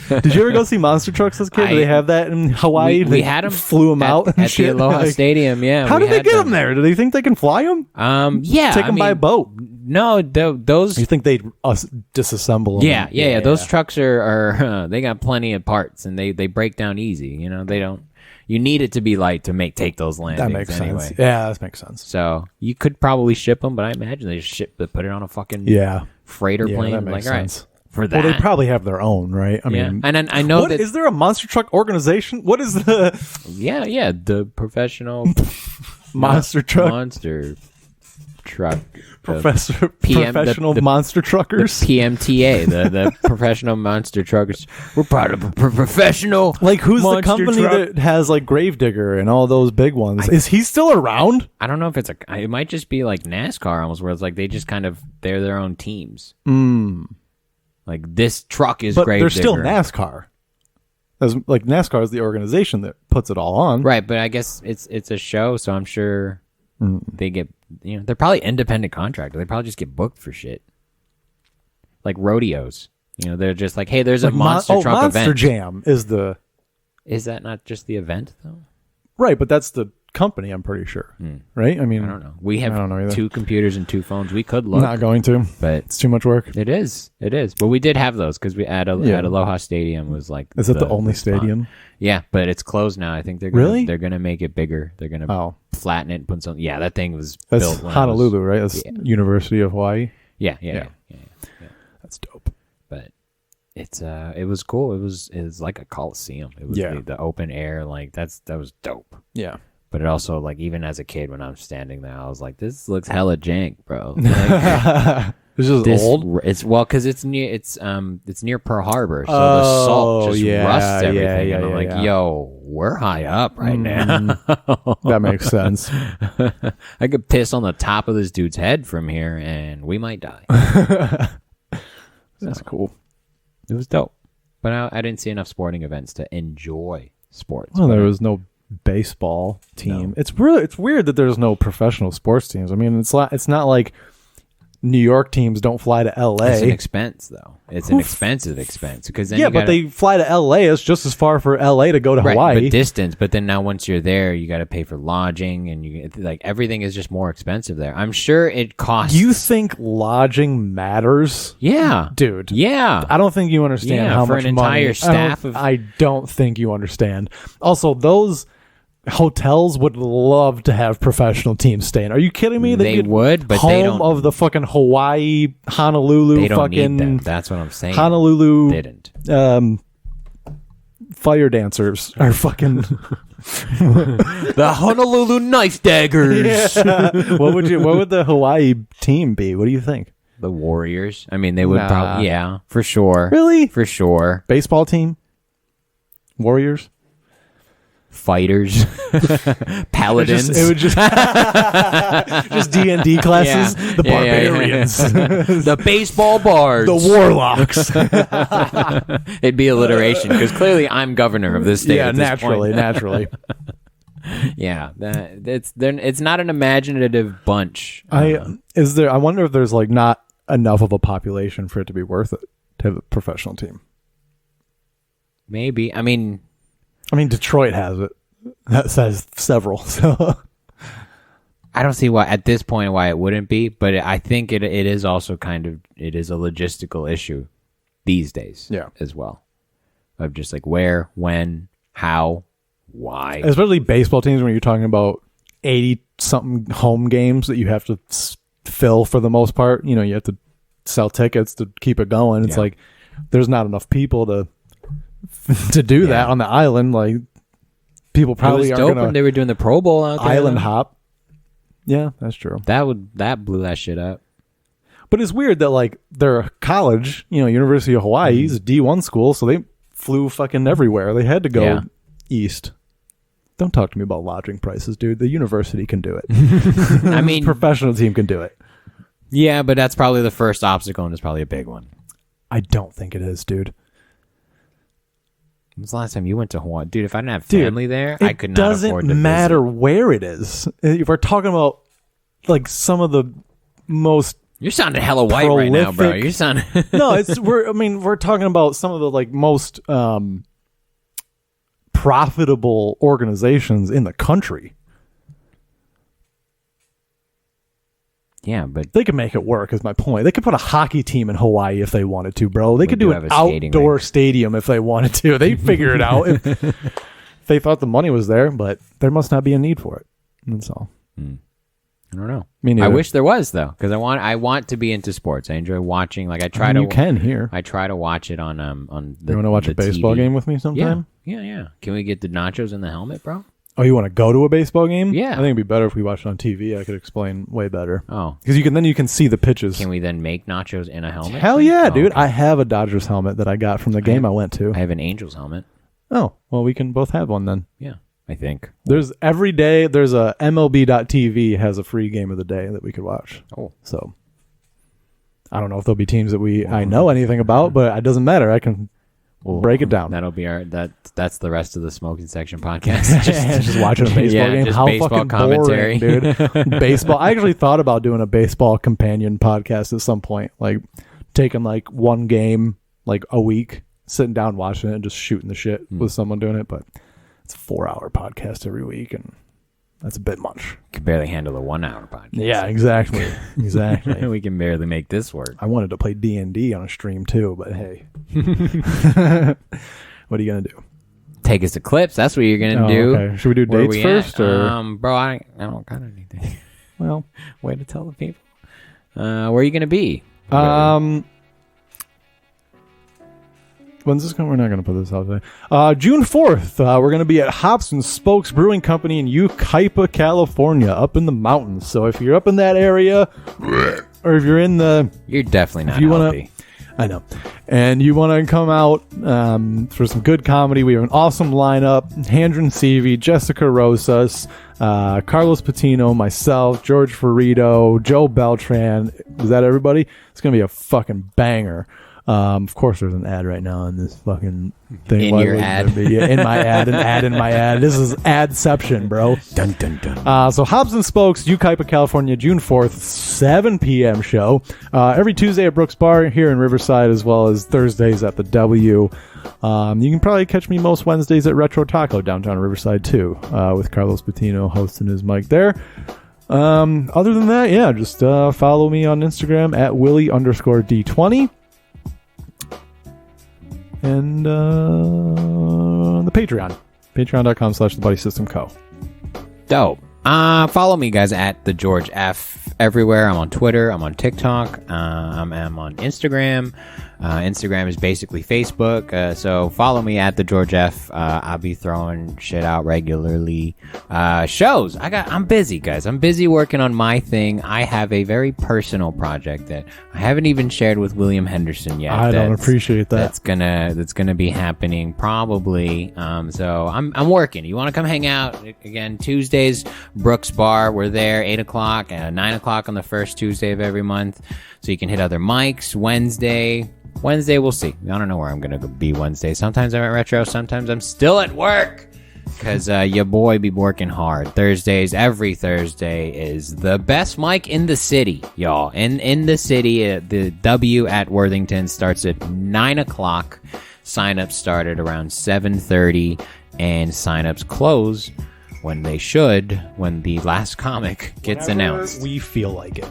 Did you ever go see monster trucks as a kid? Do they have that in Hawaii? We had them. Flew them out at the Aloha Stadium. Yeah. How did they get them there? Do they think they can fly them? Yeah. Take them by boat. No, those. You think they'd disassemble them? Yeah. Those trucks are they got plenty of parts and they break down easy. You know, they don't. You need it to be light to take those landings. That makes anyway. sense. Yeah, that makes sense. So you could probably ship them, but I imagine they just put it on a fucking freighter plane. That makes sense. Right, for that. Well, they probably have their own, right? I mean, and then I know that is there a monster truck organization? What is the the professional monster truck professional monster truckers, PMTA, the professional monster truckers. We're part of a professional. Like, who's the monster company truck. that has like Gravedigger and all those big ones? Is he still around? I don't know if it might just be like NASCAR almost, where it's like they just kind of they're their own teams. Like, this truck is Gravedigger. They're still NASCAR. Like, NASCAR is the organization that puts it all on, right? But I guess it's a show, so I'm sure they get. They're probably independent contractors. They probably just get booked for shit. Like rodeos. They're just like, hey, there's a monster truck Monster event. Jam is the... Is that not just the event, though? Right, but that's the company, I'm pretty sure. Right? I mean... I don't know. We have 2 computers and 2 phones. We could look. Not going to. But it's too much work. It is. But we did have those because we at Aloha Stadium was like... Is it the only stadium? Yeah, but it's closed now. I think they're gonna make it bigger. They're gonna flatten it and put some. Yeah, that thing was built. When Honolulu, right? That's University of Hawaii. Yeah. That's dope. But it was cool. It was like a coliseum. It was the open air. Like, that was dope. Yeah. But it also, like, even as a kid when I'm standing there, I was like, this looks hella jank, bro. Like, this is old. It's because it's near Pearl Harbor, so the salt just rusts everything. And I'm like, yo, we're high up right now. That makes sense. I could piss on the top of this dude's head from here, and we might die. That's cool. It was dope. But I didn't see enough sporting events to enjoy sports. Well, there was no baseball team. No. It's weird that there's no professional sports teams. I mean, it's not like New York teams don't fly to L.A. It's an expense, though. It's an expensive expense because then but they fly to L.A. It's just as far for L.A. to go to Hawaii. But distance. But then now once you're there, you got to pay for lodging, and everything is just more expensive there. I'm sure it costs. You think lodging matters? Yeah, dude. Yeah, I don't think you understand how for much an money. entire staff I don't think you understand. Also, those hotels would love to have professional teams staying. Are you kidding me? They would, but home they don't. Of the fucking Hawaii, Honolulu, they don't fucking need them. That's what I'm saying. Honolulu didn't. Fire dancers are fucking the Honolulu knife daggers. Yeah. What would the Hawaii team be? What do you think? The Warriors. I mean, they would probably. Yeah, for sure. Really? For sure. Baseball team? Warriors? Fighters, paladins. It would just just D&D classes. Yeah. The barbarians, the baseball bards, the warlocks. It'd be alliteration because clearly I'm governor of this state. Yeah, at this naturally. Yeah, it's not an imaginative bunch. I wonder if there's like not enough of a population for it to be worth it to have a professional team. Maybe. I mean, Detroit has it. That says several. So I don't see why at this point why it wouldn't be, but I think it is also it is a logistical issue these days. Yeah. As well, of just like where, when, how, why. Especially baseball teams when you're talking about 80-something home games that you have to fill for the most part. You know, you have to sell tickets to keep it going. It's like there's not enough people to do that on the island. Like people probably it was are dope when they were doing the Pro Bowl out there. Island hop. Yeah, that's true. That blew that shit up. But it's weird that like their college, University of Hawaii is a D1 school, so they flew fucking everywhere. They had to go east. Don't talk to me about lodging prices, dude. The university can do it. I mean, professional team can do it. Yeah, but that's probably the first obstacle, and it's probably a big one. I don't think it is, dude. When's the last time you went to Hawaii? Dude, if I didn't have family there, I could not afford to It doesn't matter visit. where it is. If we're talking about like some of the most You're sounding hella white right now, bro. You're sounding No, we're talking about some of the like most profitable organizations in the country. Yeah, but they could make it work is my point. They could put a hockey team in Hawaii if they wanted to, bro. They could do an outdoor stadium if they wanted to. They'd figure it out if they thought the money was there, but there must not be a need for it. That's all. I don't know. I wish there was though, because I want to be into sports. I enjoy watching. Like You can here. I try to watch it on the. You want to watch a baseball TV. game with me sometime? Yeah. Can we get the nachos in the helmet, bro? Oh, you want to go to a baseball game? Yeah. I think it'd be better if we watched it on TV. I could explain way better. Oh, because you can see the pitches. Can we then make nachos in a helmet? Hell yeah, dude! Okay. I have a Dodgers helmet that I got from the game I went to. I have an Angels helmet. Oh, well, we can both have one then. Yeah, I think. There's every day. There's a MLB.TV has a free game of the day that we could watch. Oh, so I don't know if there'll be teams that I know anything about, but it doesn't matter. I can break it down. That'll be that's the rest of the Smoking Section podcast. just watching a baseball game. Just How baseball fucking commentary, boring, dude. Baseball. I actually thought about doing a baseball companion podcast at some point, like taking like one game like a week, sitting down watching it and just shooting the shit with someone doing it. But it's a 4-hour podcast every week, and that's a bit much. You can barely handle a 1-hour podcast. Yeah, exactly. We can barely make this work. I wanted to play D&D on a stream too, but hey. What are you going to do? Take us to clips. That's what you're going to do. Okay. Should we do dates first? Or? Bro, I don't got anything. Well, way to tell the people. Where are you going to be? When's this going? We're not going to put this out today. June 4th, we're going to be at Hops and Spokes Brewing Company in Yucaipa, California, up in the mountains. So if you're up in that area, or if you're in the... You're definitely not healthy. I know. And you want to come out for some good comedy. We have an awesome lineup. Handren Seavey, Jessica Rosas, Carlos Patino, myself, George Ferrito, Joe Beltran. Is that everybody? It's going to be a fucking banger. Of course, there's an ad right now in this fucking thing. In Why your wouldn't ad? there be? Yeah, in my ad, an ad in my ad. This is adception, bro. Dun dun dun. So Hobbs and Spokes, Ukaipa, California, June 4th, 7 p.m. show. Every Tuesday at Brooks Bar here in Riverside, as well as Thursdays at the W. You can probably catch me most Wednesdays at Retro Taco downtown Riverside too, with Carlos Patino hosting his mic there. Other than that, yeah, just follow me on Instagram at Willie_D20. And the Patreon. Patreon.com/TheBuddySystemCo. Dope. Follow me, guys, at the George F everywhere. I'm on Twitter. I'm on TikTok. I'm on Instagram. Instagram is basically Facebook. So follow me at the George F. I'll be throwing shit out regularly. Shows. I'm busy, guys. I'm busy working on my thing. I have a very personal project that I haven't even shared with William Henderson yet. I don't appreciate that. That's gonna be happening probably. So I'm working. You want to come hang out again? Tuesdays, Brooks Bar. We're there 8 o'clock and 9 o'clock on the first Tuesday of every month. So you can hit other mics. Wednesday, we'll see. I don't know where I'm going to be Wednesday. Sometimes I'm at Retro. Sometimes I'm still at work because your boy be working hard. Every Thursday is the best mic in the city, y'all. In the city, the W at Worthington starts at 9 o'clock. Sign-ups start at around 7:30, and sign-ups close when they should, when the last comic gets announced. We feel like it.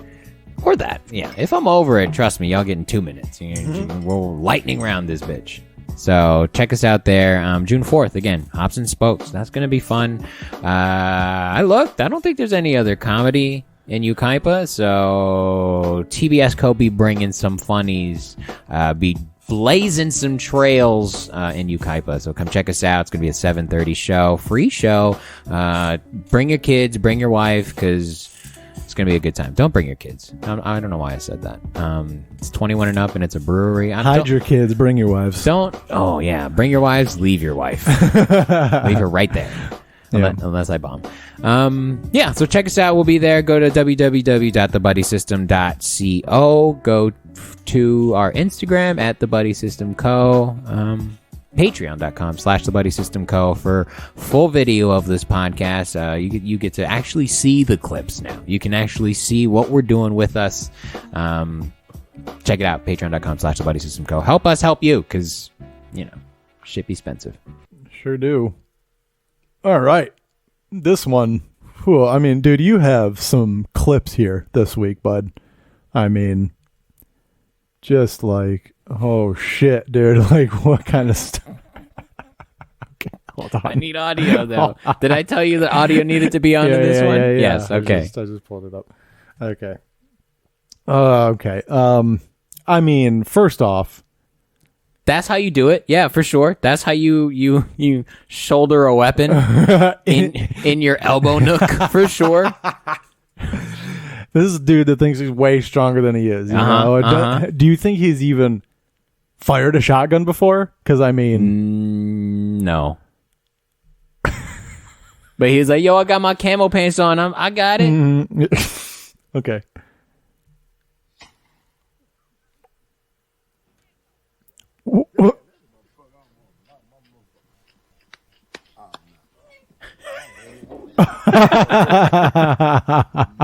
Or that, yeah. If I'm over it, trust me, y'all get in 2 minutes. We're lightning round this bitch. So check us out there. June 4th, again, Hops and Spokes. That's going to be fun. I looked. I don't think there's any other comedy in Ukaipa. So TBS Co. be bringing some funnies. Be blazing some trails in Ukaipa. So come check us out. It's going to be a 7:30 show. Free show. Bring your kids. Bring your wife, because it's going to be a good time. Don't bring your kids. I don't know why I said that. It's 21 and up, and it's a brewery. Hide your kids. Bring your wives. Oh, yeah. Bring your wives. Leave your wife. Leave her right there. Yeah. Unless I bomb. Yeah, so check us out. We'll be there. Go to www.thebuddysystem.co. Go to our Instagram at TheBuddySystemCo. Patreon.com/TheBuddySystemCo for full video of this podcast. You get to actually see the clips now. You can actually see what we're doing with us. Check it out. Patreon.com/TheBuddySystemCo. Help us help you, because, shit be expensive. Sure do. All right. This one. Whew, I mean, dude, you have some clips here this week, bud. I mean, just like, oh shit, dude. Like, what kind of stuff? Okay, hold on. I need audio, though. Did I tell you the audio needed to be on in this one? Yeah. Yes, okay. I just pulled it up. Okay. Okay. I mean, first off, that's how you do it. Yeah, for sure. That's how you shoulder a weapon in your elbow nook, for sure. This is a dude that thinks he's way stronger than he is. You know? Do you think he's even fired a shotgun before? Because, I mean... no. But he's like, yo, I got my camo pants on. I got it. Mm-hmm. Okay.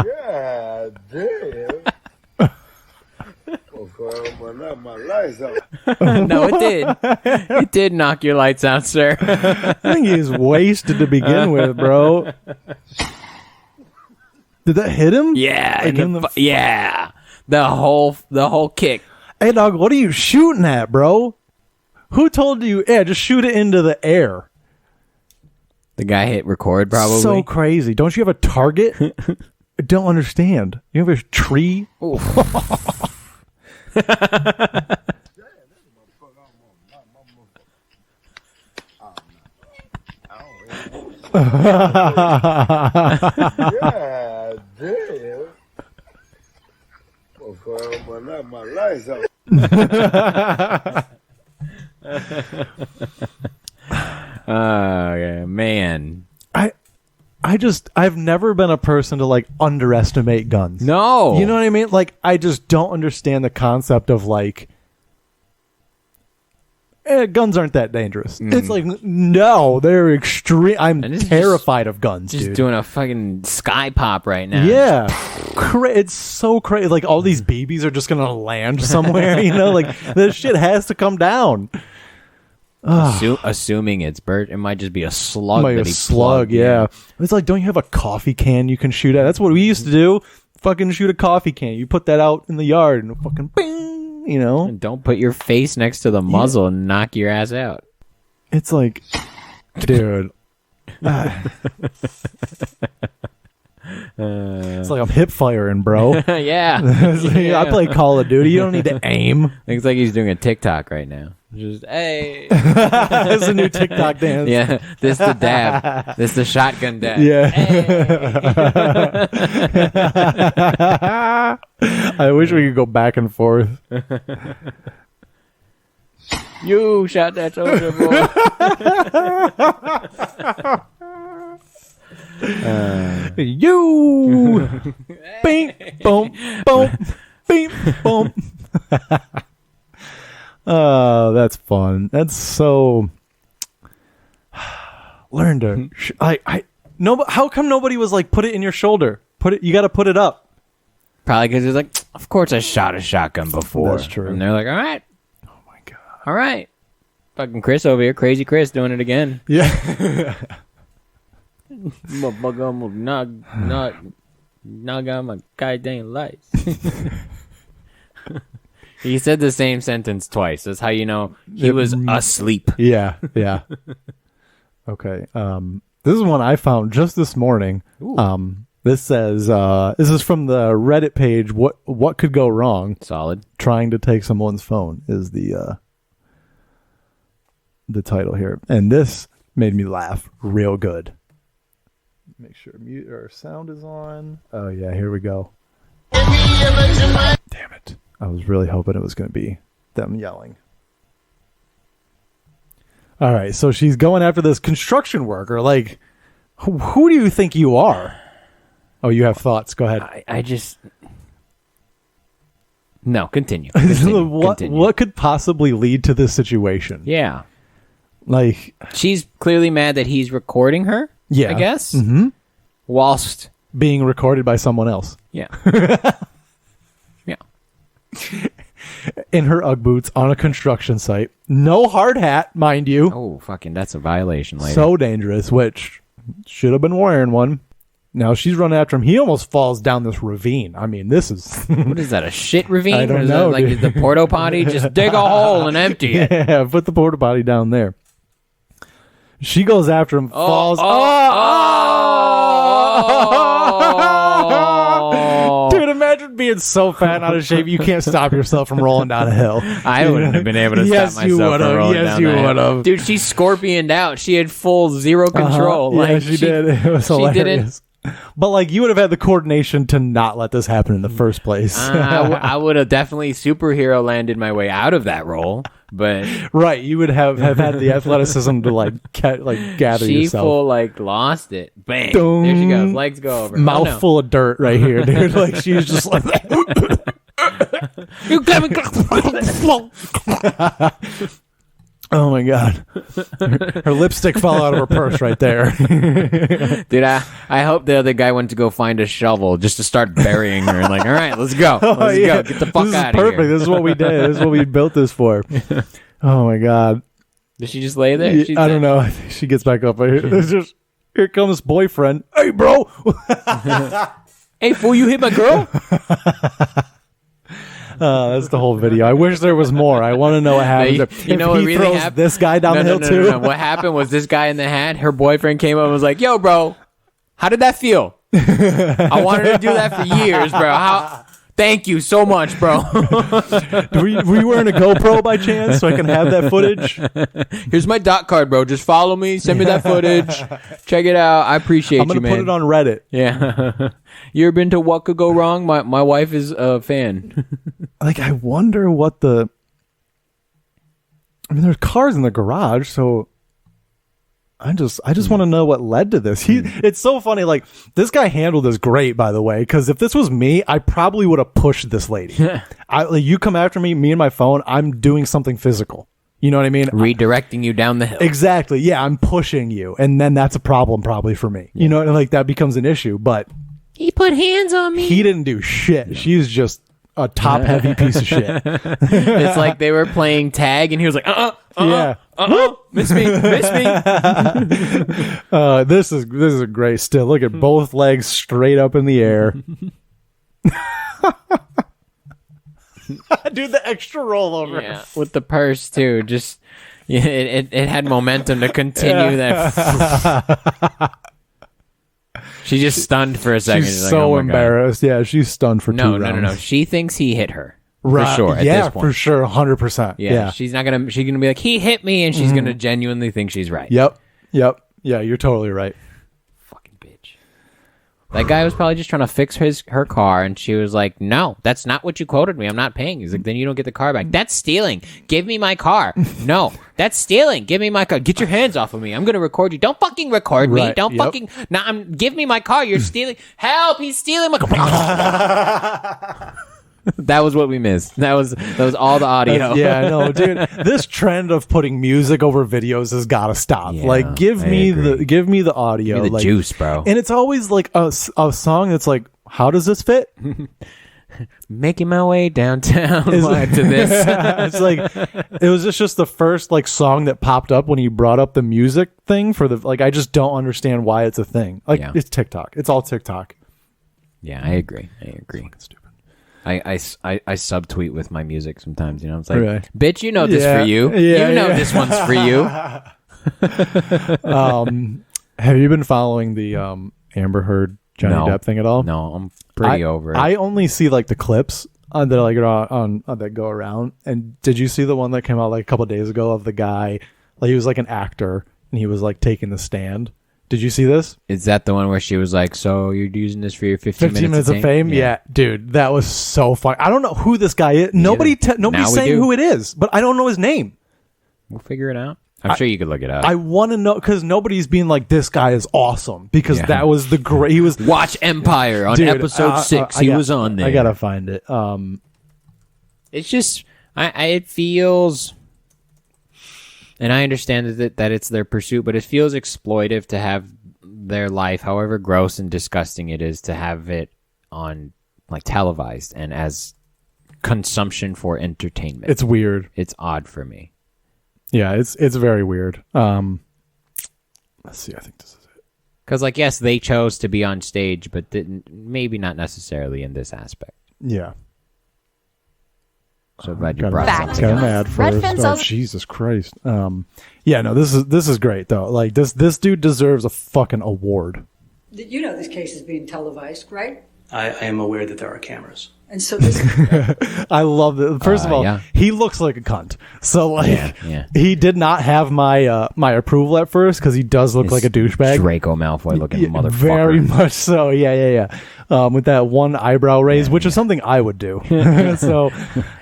Yeah, damn. My lights out. No, it did. It did knock your lights out, sir. I think he's wasted to begin with, bro. Did that hit him? Yeah, Like yeah. The whole kick. Hey, dog, what are you shooting at, bro? Who told you? Yeah, just shoot it into the air. The guy hit record, probably. So crazy. Don't you have a target? I don't understand. You have a tree? Yeah, damn. My lights out. Yeah, man. I've never been a person to like underestimate guns. No. You know what I mean? Like, I just don't understand the concept of like guns aren't that dangerous. It's like, no, they're extreme. I'm And this is terrified of guns, Just dude. doing a fucking sky pop right now. Yeah, it's so crazy. Like all these babies are just gonna land somewhere. Like this shit has to come down. Assuming it's Bert, it might just be a slug. Like that a he slug, plugged yeah. in. It's like, don't you have a coffee can you can shoot at? That's what we used to do. Fucking shoot a coffee can. You put that out in the yard and fucking bing, And don't put your face next to the muzzle and knock your ass out. It's like, dude. It's like I'm hip firing, bro. Yeah. I play Call of Duty. You don't need to aim. Looks like he's doing a TikTok right now. Just, hey. It's a new TikTok dance. Yeah, this the dab. This the shotgun dab. Yeah. Hey. I wish we could go back and forth. You shot that soldier, boy. You. Bing, boom, boom, bing, boom. Oh, that's fun. That's so. Learn to. No. How come nobody was like, put it in your shoulder? You got to put it up. Probably because he's like, of course I shot a shotgun before. That's true. And they're like, all right, Oh my god. all right. Fucking Chris over here, crazy Chris, doing it again. Yeah. Motherfucker, knock out my goddamn lights. He said the same sentence twice. That's how you know he was asleep. Yeah. Okay. This is one I found just this morning. Ooh. This says this is from the Reddit page. What could go wrong? Solid. Trying to take someone's phone is the title here, and this made me laugh real good. Make sure mute or sound is on. Oh yeah, here we go. Damn it! I was really hoping it was going to be them yelling. All right, so she's going after this construction worker. Like, who do you think you are? Oh, you have thoughts. Go ahead. I just... No, continue. What could possibly lead to this situation? Yeah. Like, She's clearly mad that he's recording her, yeah. I guess. Mm-hmm. Whilst... Being recorded by someone else. Yeah. Yeah. In her Ugg boots on a construction site. No hard hat, mind you. Oh, fucking, that's a violation later. So dangerous, which should have been wearing one. Now she's running after him. He almost falls down this ravine. I mean, this is... What is that, a shit ravine? I don't Or is know, that like dude. the porta potty? Just dig a hole and empty it. Yeah, put the porta potty down there. She goes after him, falls. Oh. Dude, imagine being so fat and out of shape you can't stop yourself from rolling down a hill. I wouldn't have been able to Yes, stop you myself would've. from rolling Yes, down you that hill. would've. Dude, she scorpioned out. She had full zero control. Yeah, Like she did. It was she hilarious. But like, you would have had the coordination to not let this happen in the first place. I would have definitely superhero landed my way out of that role, but Right, you would have had the athleticism to gather she yourself. full like lost it. Bang! Dong. There she goes. Legs go over. Mouthful of dirt right here, dude. Like, she's just like, You got me. oh my god, her lipstick fell out of her purse right there. Dude, I hope the other guy went to go find a shovel just to start burying her. Like, all right, let's go. Let's go. Get the fuck this out is of perfect. here. This is what we did. This is what we built this for. Oh my god. Did she just lay there? I don't know. I think she gets back up. Here comes boyfriend. Hey, bro. Hey, fool, you hit my girl? That's the whole video. I wish there was more. I want to know what happens. You know what he really throws happened? this guy down the hill too. No. What happened was this guy in the hat, her boyfriend came up and was like, yo, bro, how did that feel? I wanted to do that for years, bro. Thank you so much, bro. Were you wearing a GoPro by chance so I can have that footage? Here's my dot card, bro. Just follow me. Send me that footage. Check it out. I appreciate I'm you, going to man. put it on Reddit. Yeah. You ever been to What Could Go Wrong? My wife is a fan. Like, I wonder what I mean, there's cars in the garage, so I just want to know what led to this. It's so funny. Like, this guy handled this great, by the way, because if this was me, I probably would have pushed this lady. You come after me and my phone, I'm doing something physical. You know what I mean? Redirecting you down the hill. Exactly. Yeah, I'm pushing you, and then that's a problem probably for me. You know, and like that becomes an issue. But He put hands on me. he didn't do shit. She's just a top heavy piece of shit. It's like they were playing tag, and he was like, Yeah. miss me. This is a great still. Look at both legs straight up in the air. Dude, the extra rollover. Yeah, with the purse too. Just it had momentum to continue that. She just stunned for a second. She's like, so oh my God. embarrassed. Yeah, she's stunned for 2 rounds. No. She thinks he hit her. Right. For sure. At Yeah, this point. for sure. 100%. Yeah. She's gonna be like, he hit me, and she's gonna genuinely think she's right. Yep. Yeah, you're totally right. Fucking bitch. That guy was probably just trying to fix her car, and she was like, no, that's not what you quoted me. I'm not paying. He's like, then you don't get the car back. That's stealing. Give me my car. No, that's stealing. Give me my car. Get your hands off of me. I'm going to record you. Don't fucking record me. Right, Don't yep. fucking... give me my car. You're stealing. Help, he's stealing my car. That was what we missed. That was all the audio. Yeah, I know, dude. This trend of putting music over videos has got to stop. Yeah, like, give I me agree. the audio, Give me the like, juice, bro. And it's always like a song that's like, how does this fit? Making my way downtown to this. It's like it was just the first like song that popped up when you brought up the music thing for the like. I just don't understand why it's a thing. Like Yeah. it's TikTok. It's all TikTok. Yeah, I agree. Stupid. I subtweet with my music sometimes, you know. It's like, Really? bitch, you know this Yeah. for you. Yeah, you know yeah. this one's for you. Have you been following the Amber Heard Johnny No. Depp thing at all? No, I'm pretty over it. I only see like the clips that like are on that go around. And did you see the one that came out like a couple days ago of the guy? Like he was like an actor and he was like taking the stand. Did you see this? Is that the one where she was like, so you're using this for your 15 minutes of fame? Yeah, dude, that was so fun. I don't know who this guy is. Nobody's Now we saying do. who it is, but I don't know his name. We'll figure it out. I'm sure you could look it up. I want to know because nobody's being like, this guy is awesome because Yeah. that was the great. He was Watch Empire on Dude, episode 6. He was on there. I gotta find it. It's just, it feels, and I understand that it's their pursuit, but it feels exploitive to have their life, however gross and disgusting it is, to have it on like televised and as consumption for entertainment. It's weird. It's odd for me. Yeah, it's very weird. Let's see. I think this is it. Because, like, yes, they chose to be on stage, but maybe not necessarily in this aspect. Yeah. So glad you Got brought Fact. something an up. ad Red first. Fence Oh, also- Jesus Christ. Yeah, no, this is great though. Like this dude deserves a fucking award. You know this case is being televised, right? I am aware that there are cameras. And so this I love it. First of all, yeah. he looks like a cunt. So like, Yeah. he did not have my my approval at first because he does look like a douchebag. Draco Malfoy looking Yeah, motherfucker. very much so. Yeah. With that one eyebrow raise, which is something I would do. So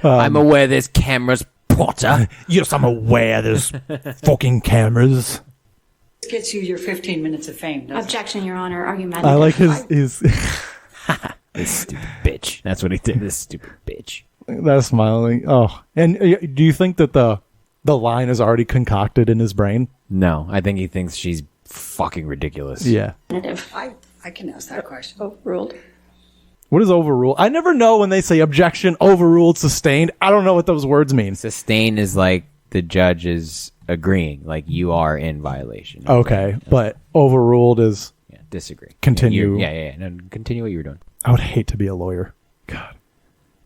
I'm aware there's cameras, Potter. yes, I'm aware there's fucking cameras. gets you your 15 minutes of fame, doesn't Objection, Your Honor. Argumentative. I like his This stupid bitch. That's what he did. This stupid bitch. that smiling. Oh, and do you think that the line is already concocted in his brain? No, I think he thinks she's fucking ridiculous. Yeah. Argumentative. it? I can ask that question. Overruled. What is overruled? I never know when they say objection, overruled, sustained. I don't know what those words mean. Sustain is like the judge is agreeing, like you are in violation. Okay, but overruled is. Yeah, disagree. Continue. Yeah. No, continue what you were doing. I would hate to be a lawyer. God.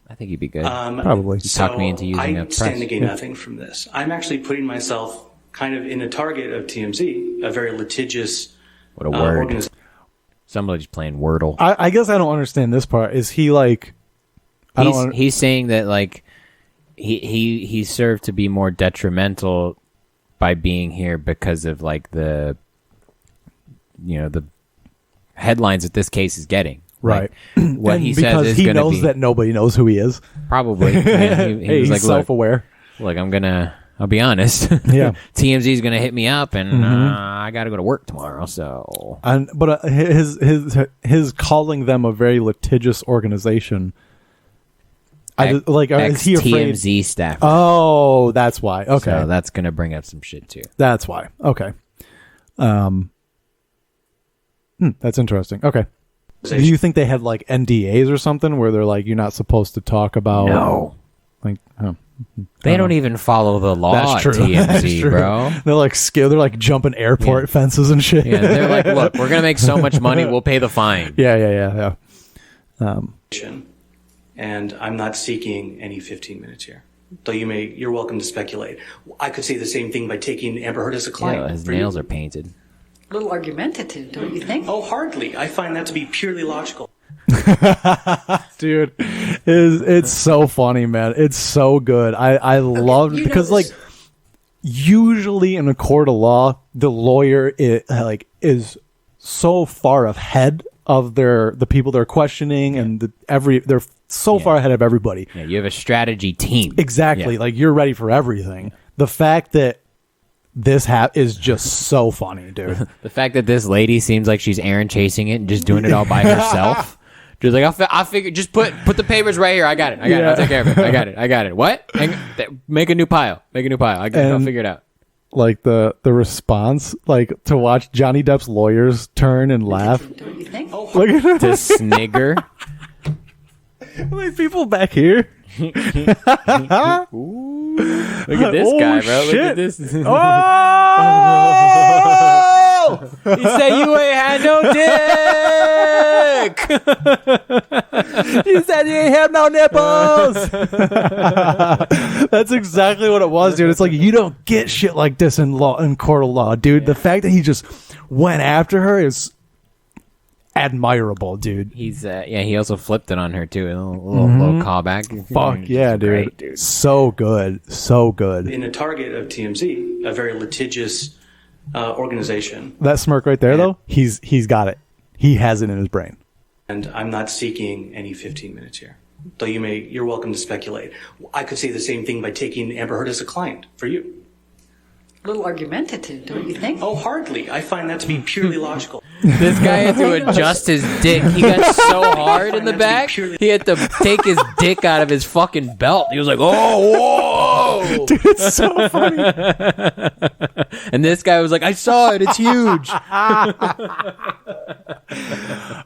I think you'd be good. Probably. talked me into using I a press. stand to gain nothing from this. I'm actually putting myself kind of in a target of TMZ, a very litigious What a word. organization. Somebody's playing Wordle. I guess I don't understand this part. Is he like? I don't. He's saying that like he served to be more detrimental by being here because of like the headlines that this case is getting. Right. Like, what And he because says is he going to knows be that nobody knows who he is. probably. He Hey, was he's like, self-aware. look, I'll be honest. Yeah. TMZ is going to hit me up, and I got to go to work tomorrow. So But his calling them a very litigious organization. Is he afraid? TMZ staff. Oh, that's why. Okay, So that's gonna bring up some shit too. that's why. Okay. That's interesting. Okay. Do you think they had like NDAs or something where they're like, you're not supposed to talk about? No. Like, oh, They don't even follow the law that's at true. TMZ, That's true. bro. They're like scared. They're like jumping airport fences and shit. Yeah, they're like, look, we're gonna make so much money, we'll pay the fine. Yeah. And I'm not seeking any 15 minutes here. Though you're welcome to speculate. I could say the same thing by taking Amber Heard as a client. Yeah, his for you. nails are painted. A little argumentative, don't you think? Oh, hardly. I find that to be purely logical. Dude, it's so funny, man. It's so good. I love you know because this- like usually in a court of law, the lawyer is so far ahead of the people they're questioning and they're so far ahead of everybody. Yeah, you have a strategy team. Exactly. Yeah. Like you're ready for everything. The fact that this is just so funny, dude. The fact that this lady seems like she's Aaron chasing it and just doing it all by herself. Just like, I'll figure, just put the papers right here. I got it. I'll take care of it. I got it. What? Make a new pile. I'll figure it out. Like the response, like to watch Johnny Depp's lawyers turn and laugh. Don't you think? Look at To snigger. like people back here. Look at this Oh, guy, bro. Look shit. at this. Oh! He said you ain't had no dick. He said you ain't have no nipples. That's exactly what it was, dude. It's like you don't get shit like this in court of law, dude. The fact that he just went after her is admirable, dude. He's he also flipped it on her too. A little callback. Fuck yeah, dude. Great, dude. So good. So good. In a target of TMZ, a very litigious organization. That smirk right there, though, he's got it. He has it in his brain. And I'm not seeking any 15 minutes here. Though you're welcome to speculate. I could say the same thing by taking Amber Heard as a client for you. A little argumentative, don't you think? Oh, hardly. I find that to be purely logical. This guy had to adjust his dick. He got so hard in the back, he had to take his dick out of his fucking belt. He was like, oh, whoa. Dude, it's so funny. And this guy was like, I saw it. It's huge.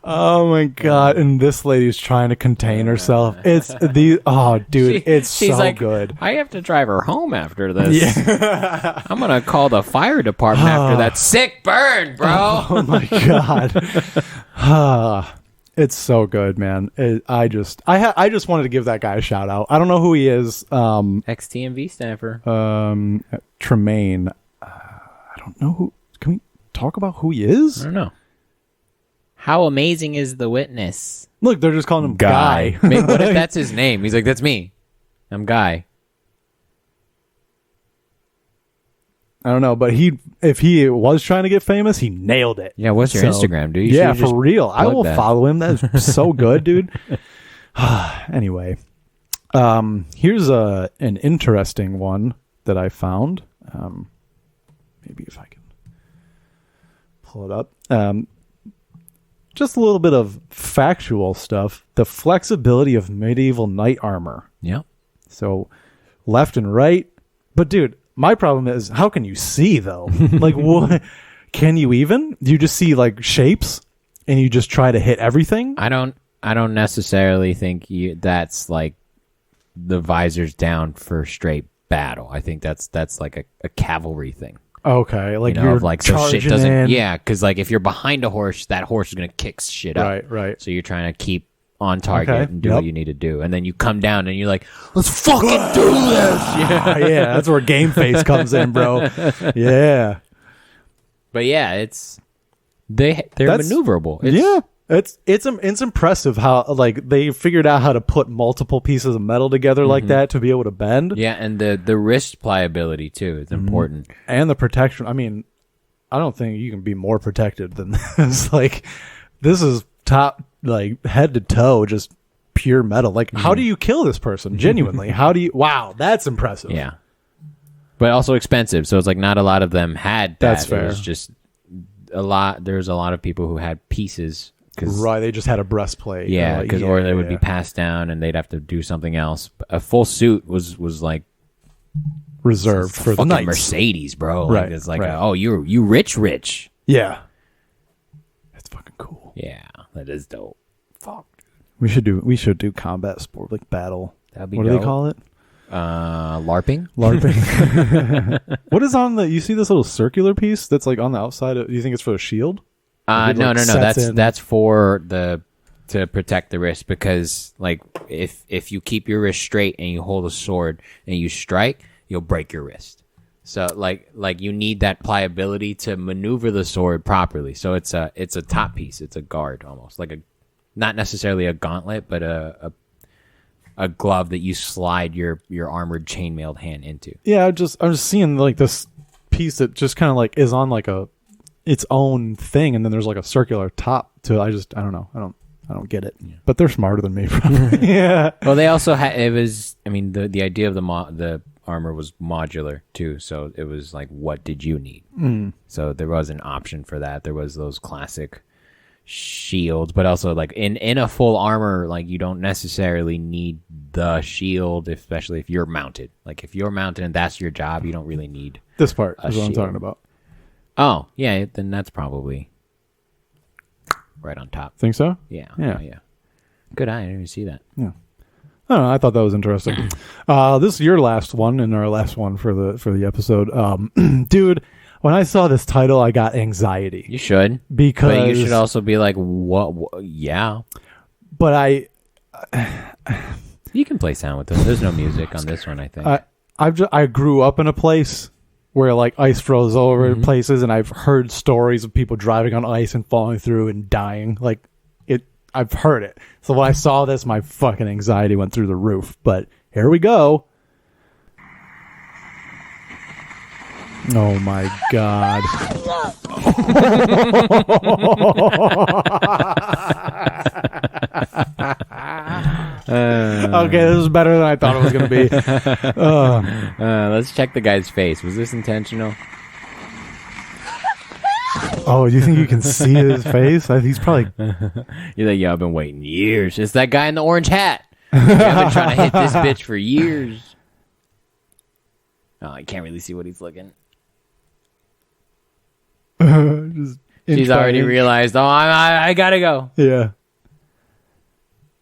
Oh my god! And this lady's trying to contain herself. It's it's She's so like, good. I have to drive her home after this. Yeah. I'm going to call the fire department after that sick burn, bro. Oh my god. It's so good, man. I just wanted to give that guy a shout out. I don't know who he is. Ex-TMV staffer. Tremaine. I don't know who. Can we talk about who he is? I don't know. How amazing is the witness? Look, they're just calling him Guy. I mean, what if that's his name? He's like, that's me. I'm Guy. I don't know, but if he was trying to get famous, he nailed it. Yeah, what's your Instagram, dude? You Yeah, should've just for real. I plugged will that. follow him. That's so good, dude. Anyway, here's an interesting one that I found. Maybe if I can pull it up. Just a little bit of factual stuff. The flexibility of medieval knight armor. Yeah. So left and right. But dude, my problem is how can you see though? Like what can you even? You just see like shapes and you just try to hit everything? I don't necessarily think that's like the visors down for straight battle. I think that's like a cavalry thing. Okay, like You know, you're of like so charging shit doesn't. in. Yeah, because like if you're behind a horse, that horse is gonna kick shit up. Right. So you're trying to keep on target Okay, and do yep. what you need to do, and then you come down and you're like, let's fucking do this. Yeah, that's where game face comes in, bro. Yeah. But yeah, they're That's- maneuverable. Yeah. It's impressive how like they figured out how to put multiple pieces of metal together like that to be able to bend. Yeah, and the wrist pliability too is important. And the protection. I mean, I don't think you can be more protected than this. Like this is top, like head to toe, just pure metal. Like how do you kill this person? Genuinely. Wow, that's impressive. Yeah, but also expensive. So it's like not a lot of them had that. That's It fair. was just a lot. There's a lot of people who had pieces Right, they just had a breastplate. Yeah, like, or they would be passed down and they'd have to do something else. A full suit was like reserved for the fucking knights. Mercedes, bro. Like, Right, it's like, right. oh, you rich. Yeah, that's fucking cool. Yeah, that is dope. Fuck. We should do combat sport, like battle. That'd be what do dope. they call it? LARPing. What is on the? You see this little circular piece that's like on the outside? Do you think it's for the shield? No. sets in- That's for to protect the wrist, because like if you keep your wrist straight and you hold a sword and you strike, you'll break your wrist. So like you need that pliability to maneuver the sword properly. So it's a top piece. It's a guard almost, like not necessarily a gauntlet, but a glove that you slide your armored chainmailed hand into. Yeah, I'm just seeing like this piece that just kind of like is on like its own thing, and then there's like a circular top to. I don't know. I don't get it. Yeah. But they're smarter than me, probably. Yeah. Well, they also had it was. I mean, the idea of the armor was modular too, so it was like, what did you need? So there was an option for that. There was those classic shields, but also like in a full armor, like you don't necessarily need the shield, especially if you're mounted. Like if you're mounted and that's your job, you don't really need This part is what I'm shield. talking about. Oh yeah, then that's probably right on top. Think so? Yeah. Yeah. Yeah. Good eye. I didn't even see that. Yeah. I don't know. I thought that was interesting. This is your last one and our last one for the episode. Dude, when I saw this title, I got anxiety. You should. Because But you should also be like, what yeah. But You can play sound with this. There's no music on this one, I think. I grew up in a place where like ice froze over places, and I've heard stories of people driving on ice and falling through and dying. Like I've heard it. So when I saw this, my fucking anxiety went through the roof. But here we go. Oh my god. Okay, this is better than I thought it was going to be. Let's check the guy's face. Was this intentional? Oh, do you think you can see his face? He's probably... You're like, yo, I've been waiting years. It's that guy in the orange hat. I've been trying to hit this bitch for years. Oh, I can't really see what he's looking. She's already realized, oh, I gotta go. Yeah.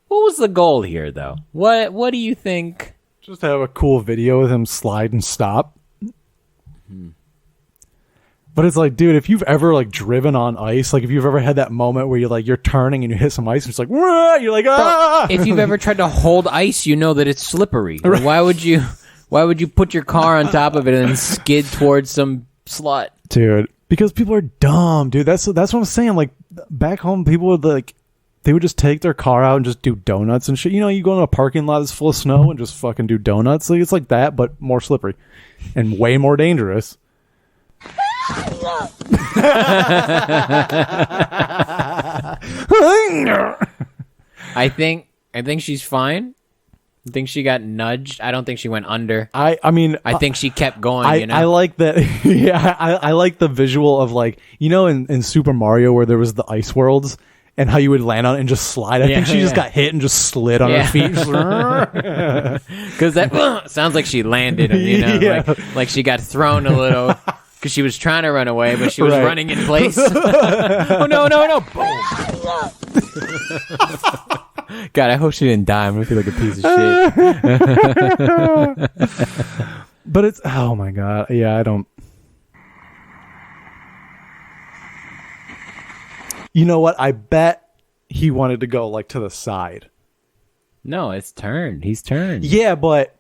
What was the goal here, though? What do you think? Just to have a cool video with him slide and stop. But it's like, dude, if you've ever like driven on ice, like if you've ever had that moment where you're turning and you hit some ice and it's like, wah! You're like, ah! If you've ever tried to hold ice, you know that it's slippery. Right. Why would you put your car on top of it and then skid towards some slut? Dude, because people are dumb, dude. That's what I'm saying. Like back home, people would they would just take their car out and just do donuts and shit. You know, you go in a parking lot that's full of snow and just fucking do donuts. Like it's like that, but more slippery and way more dangerous. I think she's fine. I think she got nudged. I don't think she went under. I mean, I think she kept going. I like that. Yeah, I like the visual of like, you know, in Super Mario where there was the ice worlds and how you would land on it and just slide. I think she just got hit and just slid on her feet. Because that sounds like she landed, you know, like she got thrown a little. Because she was trying to run away, but she was running in place. Oh, no. Boom. God, I hope she didn't die. I'm going to feel like a piece of shit. But it's... Oh, my God. Yeah, I don't... You know what? I bet he wanted to go, like, to the side. No, it's turned. He's turned. Yeah, but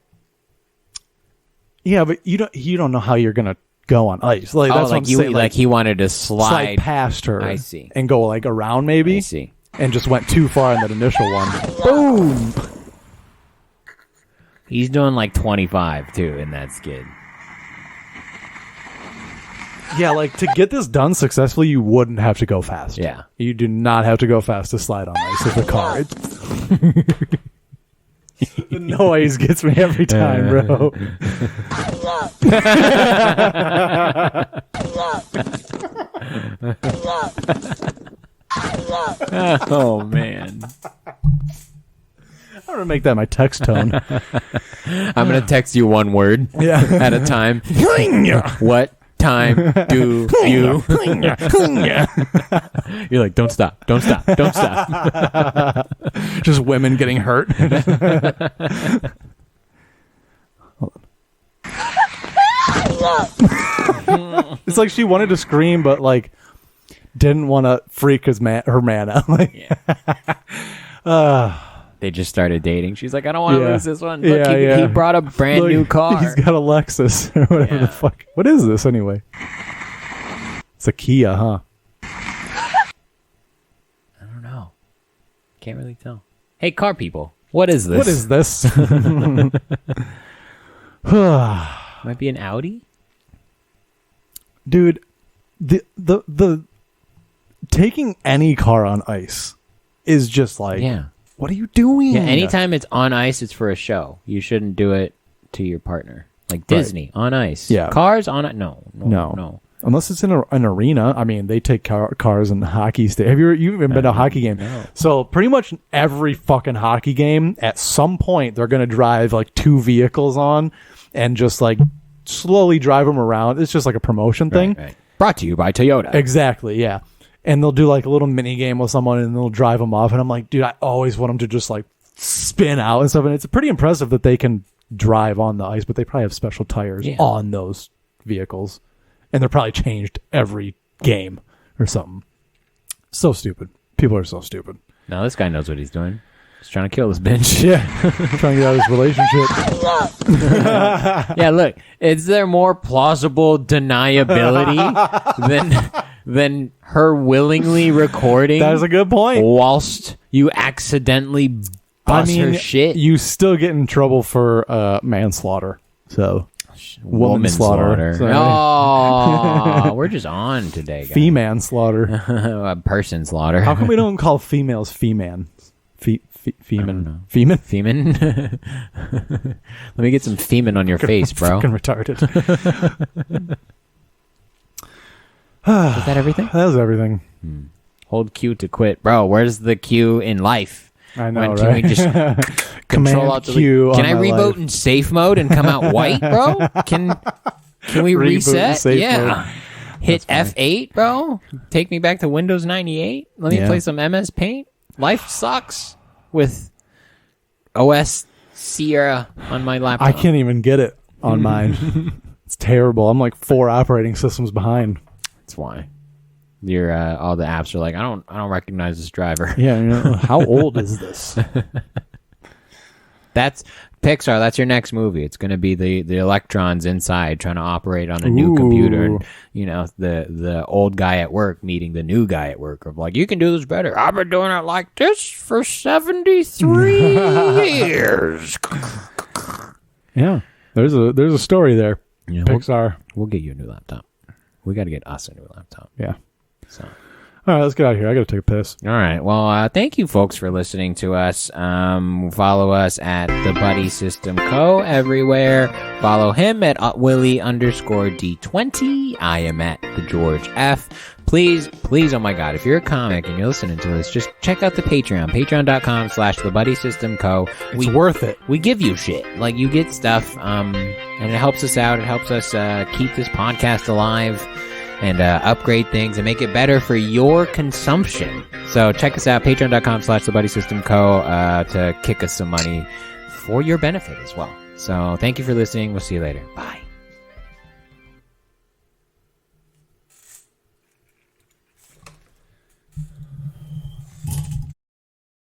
you don't know how you're going to go on ice. Like that's what I'm saying. Like he wanted to slide past her. I see. And go like around maybe. I see. And just went too far in that initial one. Boom. He's doing like 25 too in that skid. Yeah, like to get this done successfully, you wouldn't have to go fast. Yeah. You do not have to go fast to slide on ice with a car. The noise gets me every time, bro. Oh man. I'm gonna make that my text tone. I'm gonna text you one word Yeah. at a time. What time do you? You're like, don't stop, don't stop, don't stop. Just women getting hurt. Hold on. It's like she wanted to scream, but like didn't want to freak her man out. Like, They just started dating. She's like, I don't want to Yeah. lose this one. Look, Yeah, he brought a brand look, new car. He's got a Lexus or whatever Yeah. the fuck. What is this anyway? It's a Kia, huh? I don't know. Can't really tell. Hey, car people, what is this? What is this? Might be an Audi. Dude, the taking any car on ice is just like, Yeah. what are you doing? Yeah. Anytime it's on ice, it's for a show. You shouldn't do it to your partner. Like Disney on ice. Yeah. Cars on it. No. Unless it's in an arena. I mean, they take cars in hockey stadium. Have you even been to a hockey game? No. So pretty much every fucking hockey game, at some point, they're going to drive like 2 vehicles on and just like slowly drive them around. It's just like a promotion thing. Right. Brought to you by Toyota. Exactly, yeah. And they'll do like a little mini game with someone and they'll drive them off. And I'm like, dude, I always want them to just like spin out and stuff. And it's pretty impressive that they can drive on the ice, but they probably have special tires on those vehicles. And they're probably changed every game or something. So stupid. People are so stupid. No, this guy knows what he's doing. He's trying to kill this bitch. Yeah. Trying to get out of this relationship. Yeah, look, is there more plausible deniability than her willingly recording That is a good point. whilst you accidentally bust her shit? You still get in trouble for manslaughter. So woman slaughter. Sorry. Oh, we're just on today, guys. Fee-man slaughter. A person slaughter. How come we don't call females fee-man? Feeman. Feeman? Feeman? Let me get some Feeman on your face, bro. Fucking retarded. Is that everything? That was everything. Hold Q to quit. Bro, where's the Q in life? I know, When right? can we just control out Q Can on I my reboot life. in safe mode and come out white, bro? Can we Reboot in reset? safe Yeah. mode. Hit F8, bro. Take me back to Windows 98. Let me Yeah. play some MS Paint. Life sucks with OS Sierra on my laptop. I can't even get it on mine. It's terrible. I'm like 4 operating systems behind. That's why. Your all the apps are like, I don't recognize this driver. Yeah, you know, how old is this? That's Pixar. That's your next movie. It's going to be the electrons inside trying to operate on a new computer, and the old guy at work meeting the new guy at work. Of like, you can do this better. I've been doing it like this for 73 years. Yeah, there's a story there. Yeah, Pixar. We'll get you a new laptop. We got to get us a new laptop. Yeah. So. All right, let's get out of here. I got to take a piss. All right. Well, thank you, folks, for listening to us. Follow us at The Buddy System Co. everywhere. Follow him at Willie_D20. I am at The George F. Please, oh my God, if you're a comic and you're listening to this, just check out the Patreon. Patreon.com/The Buddy System Co. It's worth it. We give you shit. Like, you get stuff, and it helps us out. It helps us keep this podcast alive and upgrade things and make it better for your consumption. So check us out, patreon.com/The Buddy System Co. To kick us some money for your benefit as well. So thank you for listening. We'll see you later. Bye.